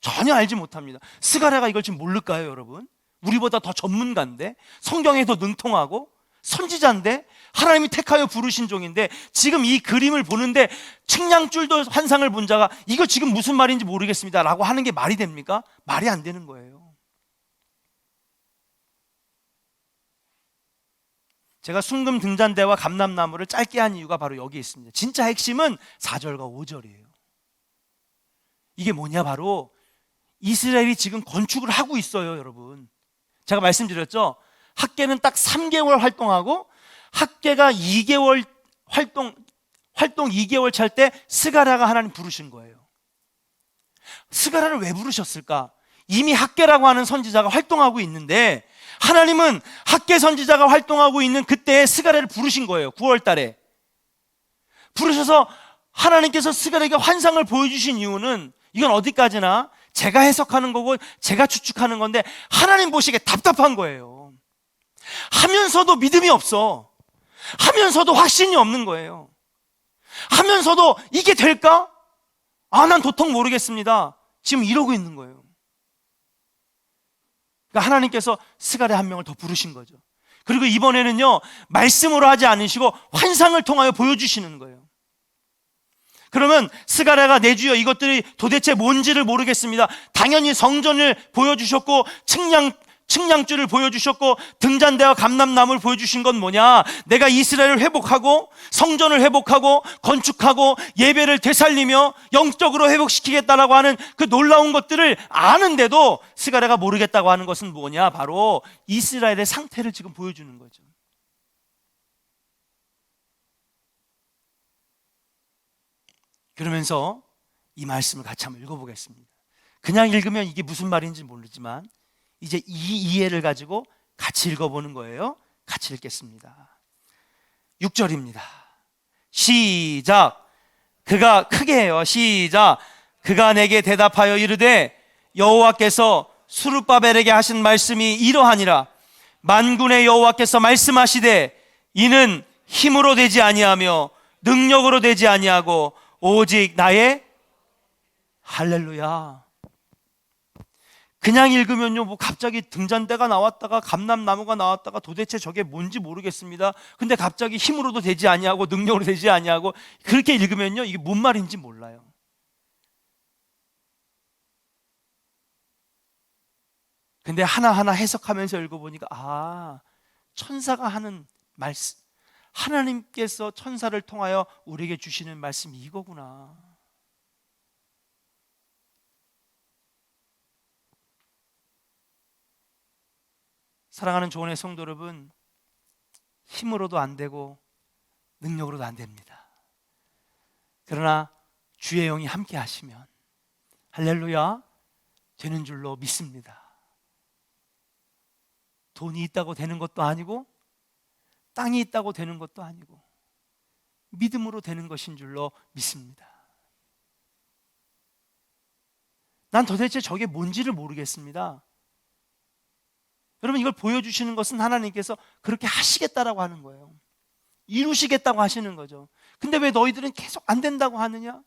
전혀 알지 못합니다. 스가랴가 이걸 지금 모를까요 여러분? 우리보다 더 전문가인데 성경에 더 능통하고 선지자인데 하나님이 택하여 부르신 종인데 지금 이 그림을 보는데 측량줄도 환상을 본 자가 이거 지금 무슨 말인지 모르겠습니다 라고 하는 게 말이 됩니까? 말이 안 되는 거예요. 제가 순금 등잔대와 감람나무를 짧게 한 이유가 바로 여기 있습니다. 진짜 핵심은 4절과 5절이에요. 이게 뭐냐? 바로 이스라엘이 지금 건축을 하고 있어요, 여러분. 제가 말씀드렸죠? 학계는 딱 3개월 활동하고 학계가 2개월 활동 2개월 찰 때 스가랴가 하나님 부르신 거예요. 스가랴를 왜 부르셨을까? 이미 학계라고 하는 선지자가 활동하고 있는데 하나님은 학계 선지자가 활동하고 있는 그때에 스가랴를 부르신 거예요. 9월 달에 부르셔서 하나님께서 스가랴에게 환상을 보여주신 이유는, 이건 어디까지나 제가 해석하는 거고 제가 추측하는 건데, 하나님 보시기에 답답한 거예요. 하면서도 믿음이 없어. 하면서도 확신이 없는 거예요. 하면서도 이게 될까? 난 도통 모르겠습니다. 지금 이러고 있는 거예요. 그러니까 하나님께서 스가랴 한 명을 더 부르신 거죠. 그리고 이번에는요, 말씀으로 하지 않으시고 환상을 통하여 보여주시는 거예요. 그러면 스가랴가, 내 주여 이것들이 도대체 뭔지를 모르겠습니다. 당연히 성전을 보여주셨고 측량줄을 보여주셨고 등잔대와 감람나무를 보여주신 건 뭐냐? 내가 이스라엘을 회복하고 성전을 회복하고 건축하고 예배를 되살리며 영적으로 회복시키겠다라고 하는 그 놀라운 것들을 아는데도 스가랴가 모르겠다고 하는 것은 뭐냐? 바로 이스라엘의 상태를 지금 보여주는 거죠. 그러면서 이 말씀을 같이 한번 읽어보겠습니다. 그냥 읽으면 이게 무슨 말인지 모르지만 이제 이 이해를 가지고 같이 읽어보는 거예요. 같이 읽겠습니다. 6절입니다. 시작. 그가 크게 해요. 시작. 그가 내게 대답하여 이르되 여호와께서 스룹바벨에게 하신 말씀이 이러하니라. 만군의 여호와께서 말씀하시되 이는 힘으로 되지 아니하며 능력으로 되지 아니하고 오직 나의, 할렐루야. 그냥 읽으면요, 뭐 갑자기 등잔대가 나왔다가 감람나무가 나왔다가 도대체 저게 뭔지 모르겠습니다. 근데 갑자기 힘으로도 되지 아니하고 능력으로 되지 아니하고, 그렇게 읽으면요, 이게 뭔 말인지 몰라요. 근데 하나하나 해석하면서 읽어보니까 천사가 하는 말씀, 하나님께서 천사를 통하여 우리에게 주시는 말씀이 이거구나. 사랑하는 조언의 성도 여러분, 힘으로도 안 되고 능력으로도 안 됩니다. 그러나 주의 영이 함께 하시면 할렐루야 되는 줄로 믿습니다. 돈이 있다고 되는 것도 아니고 땅이 있다고 되는 것도 아니고 믿음으로 되는 것인 줄로 믿습니다. 난 도대체 저게 뭔지를 모르겠습니다. 여러분, 이걸 보여주시는 것은 하나님께서 그렇게 하시겠다라고 하는 거예요. 이루시겠다고 하시는 거죠. 근데 왜 너희들은 계속 안 된다고 하느냐?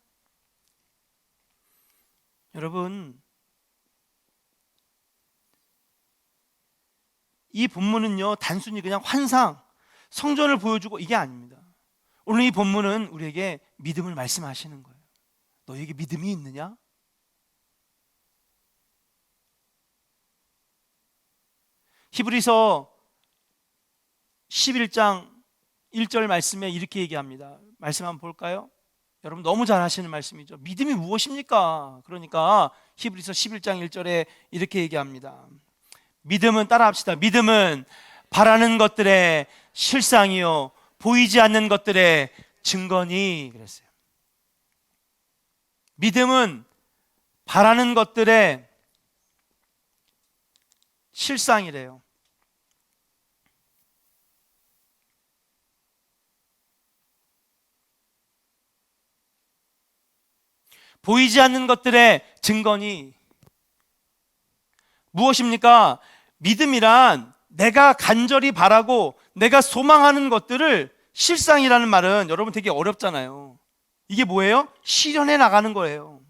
여러분, 이 본문은요, 단순히 그냥 환상, 성전을 보여주고 이게 아닙니다. 오늘 이 본문은 우리에게 믿음을 말씀하시는 거예요. 너에게 믿음이 있느냐? 히브리서 11장 1절 말씀에 이렇게 얘기합니다. 말씀 한번 볼까요? 여러분 너무 잘 하시는 말씀이죠. 믿음이 무엇입니까? 그러니까 히브리서 11장 1절에 이렇게 얘기합니다. 믿음은, 따라합시다. 믿음은 바라는 것들의 실상이요 보이지 않는 것들의 증거니. 그랬어요. 믿음은 바라는 것들의 실상이래요. 보이지 않는 것들의 증거니. 무엇입니까? 믿음이란 내가 간절히 바라고 내가 소망하는 것들을, 실상이라는 말은 여러분 되게 어렵잖아요. 이게 뭐예요? 실현해 나가는 거예요.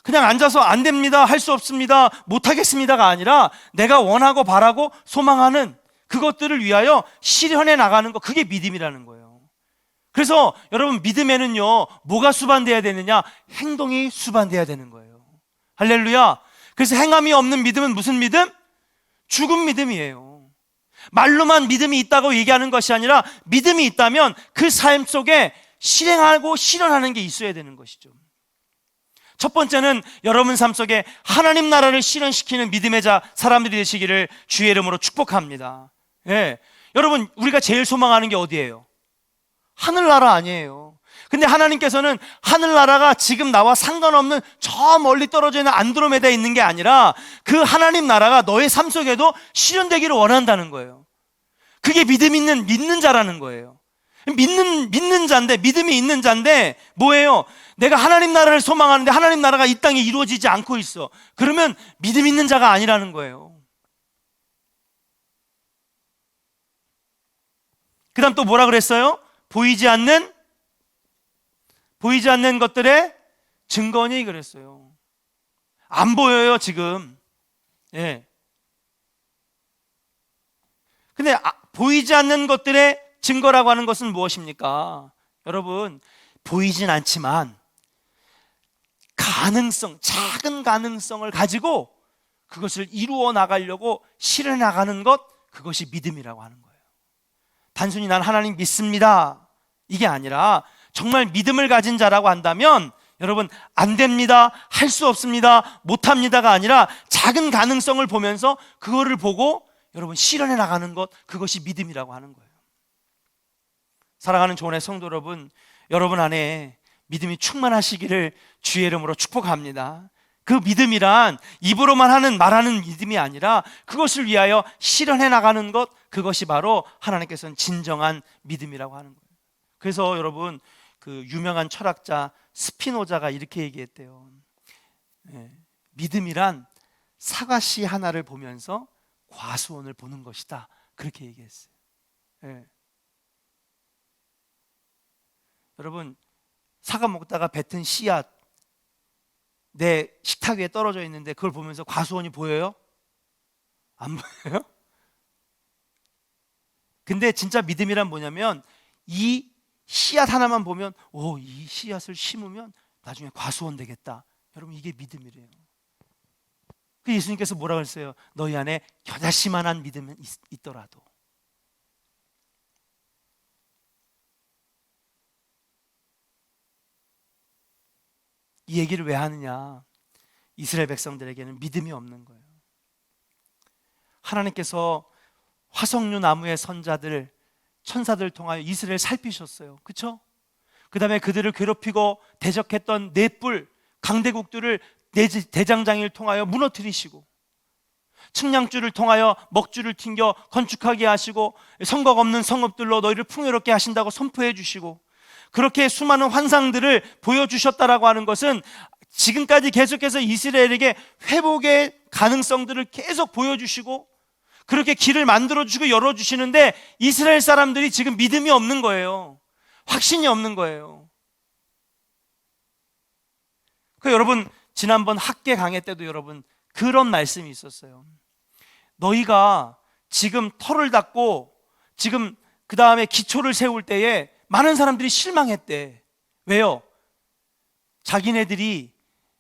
그냥 앉아서 안 됩니다, 할 수 없습니다, 못 하겠습니다가 아니라 내가 원하고 바라고 소망하는 그것들을 위하여 실현해 나가는 거, 그게 믿음이라는 거예요. 그래서 여러분, 믿음에는요 뭐가 수반돼야 되느냐? 행동이 수반돼야 되는 거예요. 할렐루야. 그래서 행함이 없는 믿음은 무슨 믿음? 죽은 믿음이에요. 말로만 믿음이 있다고 얘기하는 것이 아니라 믿음이 있다면 그 삶 속에 실행하고 실현하는 게 있어야 되는 것이죠. 첫 번째는 여러분 삶 속에 하나님 나라를 실현시키는 믿음의 사람들이 되시기를 주의 이름으로 축복합니다. 예. 여러분, 우리가 제일 소망하는 게 어디예요? 하늘나라 아니에요. 근데 하나님께서는 하늘나라가 지금 나와 상관없는 저 멀리 떨어져 있는 안드로메다에 있는 게 아니라 그 하나님 나라가 너의 삶 속에도 실현되기를 원한다는 거예요. 그게 믿는 자라는 거예요. 믿는 자인데, 믿음이 있는 자인데 뭐예요? 내가 하나님 나라를 소망하는데 하나님 나라가 이 땅에 이루어지지 않고 있어. 그러면 믿음 있는 자가 아니라는 거예요. 그 다음 또 뭐라 그랬어요? 보이지 않는 것들의 증거니 그랬어요. 안 보여요 지금. 예. 근데 보이지 않는 것들의 증거라고 하는 것은 무엇입니까? 여러분, 보이진 않지만 작은 가능성을 가지고 그것을 이루어 나가려고 실현 나가는 것, 그것이 믿음이라고 하는 거예요. 단순히 난 하나님 믿습니다 이게 아니라 정말 믿음을 가진 자라고 한다면 여러분, 안 됩니다, 할 수 없습니다, 못합니다가 아니라 작은 가능성을 보면서 그거를 보고 여러분 실현해 나가는 것, 그것이 믿음이라고 하는 거예요. 사랑하는 조원의 성도 여러분, 여러분 안에 믿음이 충만하시기를 주의 이름으로 축복합니다. 그 믿음이란 입으로만 말하는 믿음이 아니라 그것을 위하여 실현해 나가는 것, 그것이 바로 하나님께서는 진정한 믿음이라고 하는 거예요. 그래서 여러분, 그 유명한 철학자 스피노자가 이렇게 얘기했대요. 믿음이란 사과씨 하나를 보면서 과수원을 보는 것이다, 그렇게 얘기했어요. 여러분, 사과 먹다가 뱉은 씨앗 내 식탁 위에 떨어져 있는데 그걸 보면서 과수원이 보여요? 안 보여요? 근데 진짜 믿음이란 뭐냐면 이 씨앗 하나만 보면 이 씨앗을 심으면 나중에 과수원 되겠다. 여러분, 이게 믿음이래요. 그 예수님께서 뭐라고 했어요? 너희 안에 겨자씨만한 믿음은 있더라도. 이 얘기를 왜 하느냐? 이스라엘 백성들에게는 믿음이 없는 거예요. 하나님께서 화석류 나무의 천사들을 통하여 이스라엘을 살피셨어요. 그렇죠? 그 다음에 그들을 괴롭히고 대적했던 넷불 강대국들을 대장장이를 통하여 무너뜨리시고, 측량줄을 통하여 먹줄을 튕겨 건축하게 하시고, 성곽 없는 성읍들로 너희를 풍요롭게 하신다고 선포해 주시고, 그렇게 수많은 환상들을 보여주셨다라고 하는 것은 지금까지 계속해서 이스라엘에게 회복의 가능성들을 계속 보여주시고 그렇게 길을 만들어주시고 열어주시는데 이스라엘 사람들이 지금 믿음이 없는 거예요. 확신이 없는 거예요. 여러분, 지난번 학계 강의 때도 여러분 그런 말씀이 있었어요. 너희가 지금 터를 닦고 지금 그 다음에 기초를 세울 때에 많은 사람들이 실망했대. 왜요? 자기네들이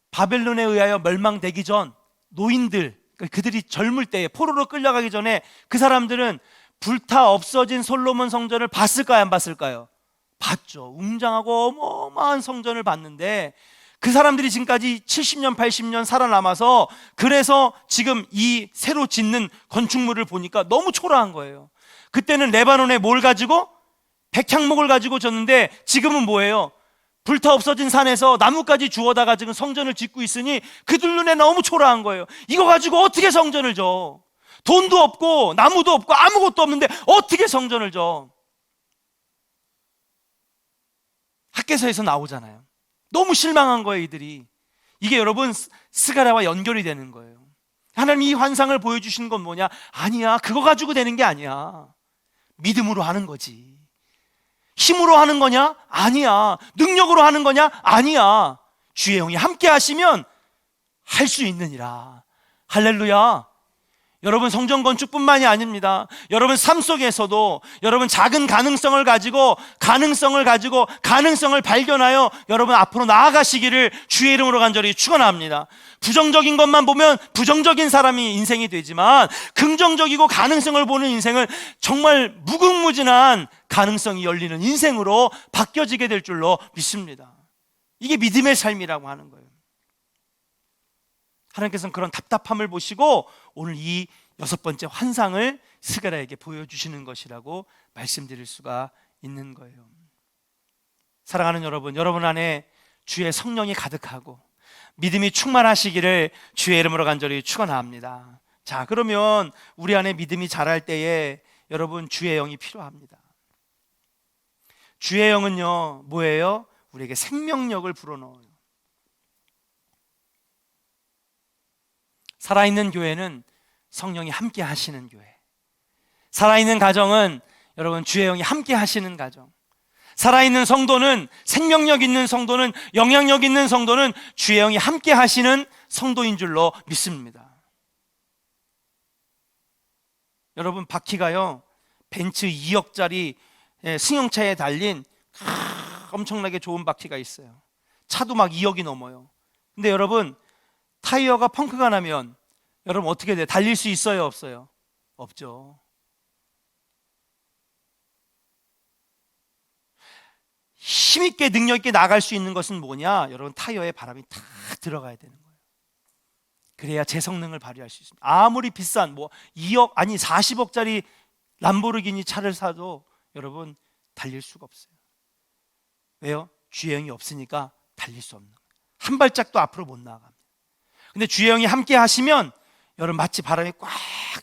바벨론에 의하여 멸망되기 전 노인들, 그들이 젊을 때에 포로로 끌려가기 전에 그 사람들은 불타 없어진 솔로몬 성전을 봤을까요? 안 봤을까요? 봤죠. 웅장하고 어마어마한 성전을 봤는데 그 사람들이 지금까지 70년 80년 살아남아서 그래서 지금 이 새로 짓는 건축물을 보니까 너무 초라한 거예요. 그때는 레바논에 뭘 가지고? 백향목을 가지고 졌는데 지금은 뭐예요? 불타 없어진 산에서 나무까지 주워다가 지금 성전을 짓고 있으니 그들 눈에 너무 초라한 거예요. 이거 가지고 어떻게 성전을 져? 돈도 없고 나무도 없고 아무것도 없는데 어떻게 성전을 져? 학개서에서 나오잖아요. 너무 실망한 거예요, 이들이. 이게 여러분 스가랴와 연결이 되는 거예요. 하나님 이 환상을 보여주시는 건 뭐냐? 아니야, 그거 가지고 되는 게 아니야. 믿음으로 하는 거지. 힘으로 하는 거냐? 아니야. 능력으로 하는 거냐? 아니야. 주의 영이 함께 하시면 할 수 있느니라. 할렐루야. 여러분, 성전 건축뿐만이 아닙니다. 여러분 삶 속에서도 여러분 작은 가능성을 가지고 가능성을 발견하여 여러분 앞으로 나아가시기를 주의 이름으로 간절히 축원합니다. 부정적인 것만 보면 부정적인 사람이 인생이 되지만 긍정적이고 가능성을 보는 인생은 정말 무궁무진한 가능성이 열리는 인생으로 바뀌어지게 될 줄로 믿습니다. 이게 믿음의 삶이라고 하는 거예요. 하나님께서는 그런 답답함을 보시고 오늘 이 6번째 환상을 스가랴에게 보여주시는 것이라고 말씀드릴 수가 있는 거예요. 사랑하는 여러분, 여러분 안에 주의 성령이 가득하고 믿음이 충만하시기를 주의 이름으로 간절히 축원합니다. 자, 그러면 우리 안에 믿음이 자랄 때에 여러분 주의 영이 필요합니다. 주의 영은요 뭐예요? 우리에게 생명력을 불어넣어요. 살아있는 교회는 성령이 함께 하시는 교회, 살아있는 가정은 여러분 주의 영이 함께 하시는 가정, 살아있는 성도는, 생명력 있는 성도는, 영향력 있는 성도는 주의 영이 함께 하시는 성도인 줄로 믿습니다. 여러분 바퀴가요 벤츠 2억짜리 승용차에 달린 엄청나게 좋은 바퀴가 있어요. 차도 막 2억이 넘어요. 근데 여러분 타이어가 펑크가 나면 여러분 어떻게 돼요? 달릴 수 있어요? 없어요? 없죠. 힘있게 능력있게 나갈 수 있는 것은 뭐냐? 여러분 타이어에 바람이 다 들어가야 되는 거예요. 그래야 제 성능을 발휘할 수 있습니다. 아무리 비싼 2억 아니 40억짜리 람보르기니 차를 사도 여러분 달릴 수가 없어요. 왜요? 주의 영이 없으니까 달릴 수 없는 거예요. 한 발짝도 앞으로 못 나갑니다. 근데 주의 영이 함께 하시면 여러분 마치 바람이 꽉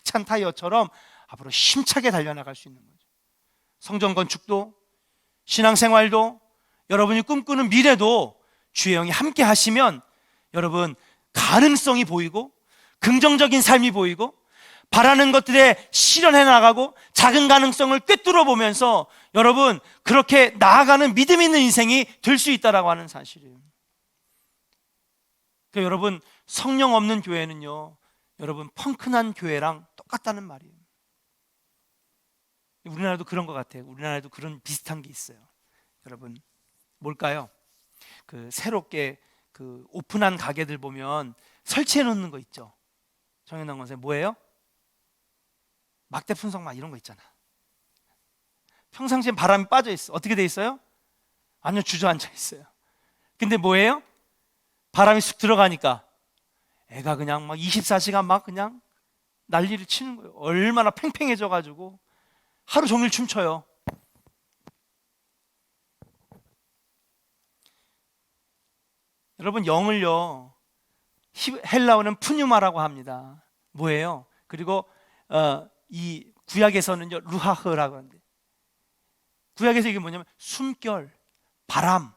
찬 타이어처럼 앞으로 힘차게 달려나갈 수 있는 거죠. 성전 건축도 신앙생활도 여러분이 꿈꾸는 미래도 주의 영이 함께 하시면 여러분 가능성이 보이고 긍정적인 삶이 보이고 바라는 것들에 실현해 나가고 작은 가능성을 꿰뚫어 보면서 여러분 그렇게 나아가는 믿음 있는 인생이 될 수 있다라고 하는 사실이에요. 그러니까 여러분 성령 없는 교회는요 여러분 펑크난 교회랑 똑같다는 말이에요. 우리나라도 그런 것 같아요. 우리나라에도 그런 비슷한 게 있어요. 여러분 뭘까요? 새롭게 오픈한 가게들 보면 설치해 놓는 거 있죠. 정현당 권사님 뭐예요? 막대 풍선 막 이런 거 있잖아. 평상시엔 바람이 빠져 있어. 어떻게 돼 있어요? 완전 주저앉아 있어요. 근데 뭐예요? 바람이 쑥 들어가니까 애가 그냥 막 24시간 막 그냥 난리를 치는 거예요. 얼마나 팽팽해져 가지고 하루 종일 춤춰요. 여러분 영을요 헬라어는 푸뉴마라고 합니다. 뭐예요? 그리고 이 구약에서는요 루하흐라고 하는데 구약에서 이게 뭐냐면 숨결, 바람.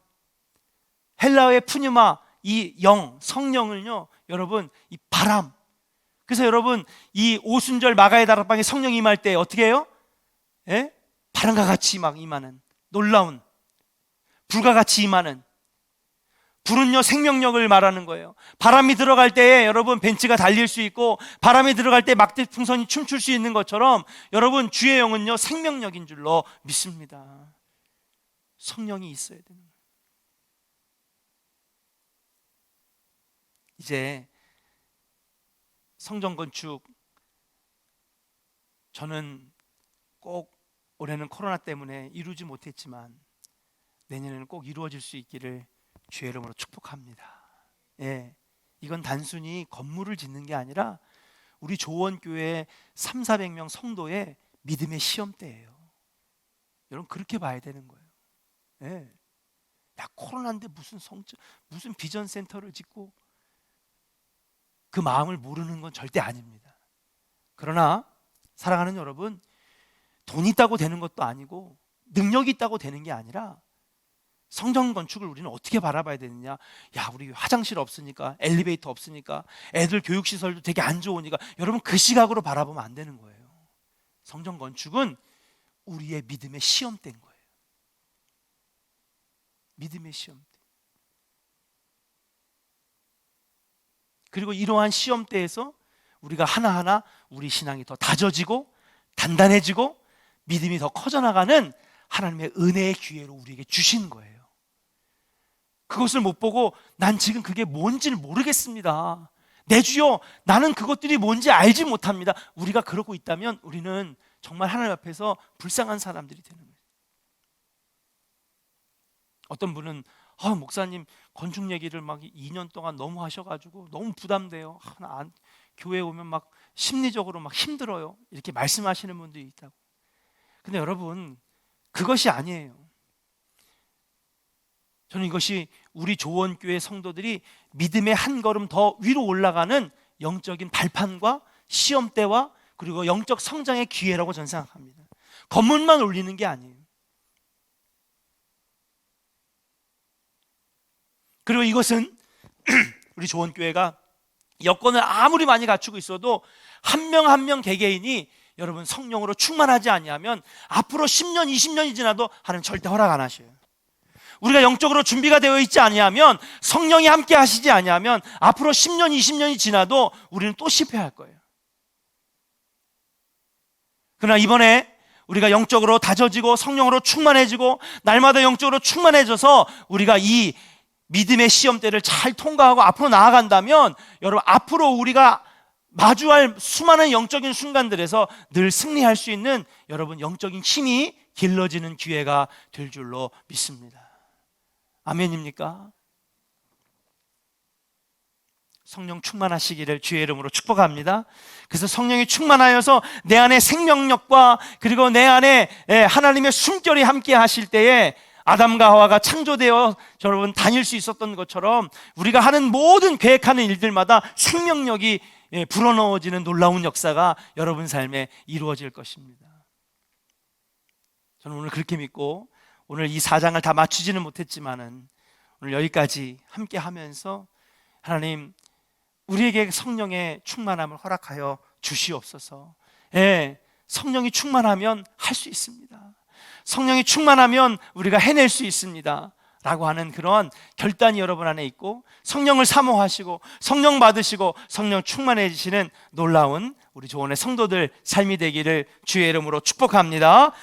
헬라어의 푸뉴마 이 영, 성령을요 여러분 이 바람. 그래서 여러분 이 오순절 마가의 다락방에 성령이 임할 때 어떻게 해요? 예? 바람과 같이 막 임하는 놀라운 불과 같이 임하는 불은요 생명력을 말하는 거예요. 바람이 들어갈 때에 여러분 벤츠가 달릴 수 있고 바람이 들어갈 때 막대 풍선이 춤출 수 있는 것처럼 여러분 주의 영은요 생명력인 줄로 믿습니다. 성령이 있어야 되는 거예요. 이제 성전 건축 저는 꼭 올해는 코로나 때문에 이루지 못했지만 내년에는 꼭 이루어질 수 있기를 주의 이름으로 축복합니다. 예, 이건 단순히 건물을 짓는 게 아니라 우리 조원교회 300~400명 성도의 믿음의 시험대예요. 여러분 그렇게 봐야 되는 거예요. 예. 야 코로나인데 무슨 비전 센터를 짓고 그 마음을 모르는 건 절대 아닙니다. 그러나 사랑하는 여러분 돈 있다고 되는 것도 아니고 능력이 있다고 되는 게 아니라 성전 건축을 우리는 어떻게 바라봐야 되느냐. 야 우리 화장실 없으니까 엘리베이터 없으니까 애들 교육시설도 되게 안 좋으니까 여러분 그 시각으로 바라보면 안 되는 거예요. 성전 건축은 우리의 믿음의 시험대인 거예요. 믿음의 시험대. 그리고 이러한 시험대에서 우리가 하나하나 우리 신앙이 더 다져지고 단단해지고 믿음이 더 커져나가는 하나님의 은혜의 기회로 우리에게 주신 거예요. 그것을 못 보고 난 지금 그게 뭔지를 모르겠습니다. 내 주여 나는 그것들이 뭔지 알지 못합니다. 우리가 그러고 있다면 우리는 정말 하나님 앞에서 불쌍한 사람들이 되는 거예요. 어떤 분은 목사님 건축 얘기를 막 2년 동안 너무 하셔가지고 너무 부담돼요. 교회 오면 막 심리적으로 막 힘들어요. 이렇게 말씀하시는 분들이 있다고. 근데 여러분, 그것이 아니에요. 저는 이것이 우리 조원교회 성도들이 믿음의 한 걸음 더 위로 올라가는 영적인 발판과 시험대와 그리고 영적 성장의 기회라고 저는 생각합니다. 건물만 올리는 게 아니에요. 그리고 이것은 우리 조원교회가 여건을 아무리 많이 갖추고 있어도 한 명 한 명 개개인이 여러분 성령으로 충만하지 아니하면 앞으로 10년, 20년이 지나도 하나님 절대 허락 안 하셔요. 우리가 영적으로 준비가 되어 있지 아니하면, 성령이 함께 하시지 아니하면 앞으로 10년, 20년이 지나도 우리는 또 실패할 거예요. 그러나 이번에 우리가 영적으로 다져지고 성령으로 충만해지고 날마다 영적으로 충만해져서 우리가 이 믿음의 시험대를 잘 통과하고 앞으로 나아간다면, 여러분 앞으로 우리가 마주할 수많은 영적인 순간들에서 늘 승리할 수 있는 여러분 영적인 힘이 길러지는 기회가 될 줄로 믿습니다. 아멘입니까? 성령 충만하시기를 주의 이름으로 축복합니다. 그래서 성령이 충만하여서 내 안에 생명력과 그리고 내 안에 하나님의 숨결이 함께 하실 때에 아담과 하와가 창조되어 여러분 다닐 수 있었던 것처럼 우리가 하는 모든 계획하는 일들마다 생명력이 불어넣어지는 놀라운 역사가 여러분 삶에 이루어질 것입니다. 저는 오늘 그렇게 믿고, 오늘 이 4장을 다 맞추지는 못했지만은 오늘 여기까지 함께 하면서 하나님 우리에게 성령의 충만함을 허락하여 주시옵소서. 성령이 충만하면 할 수 있습니다. 성령이 충만하면 우리가 해낼 수 있습니다 라고 하는 그런 결단이 여러분 안에 있고, 성령을 사모하시고 성령 받으시고 성령 충만해지시는 놀라운 우리 조원의 성도들 삶이 되기를 주의 이름으로 축복합니다.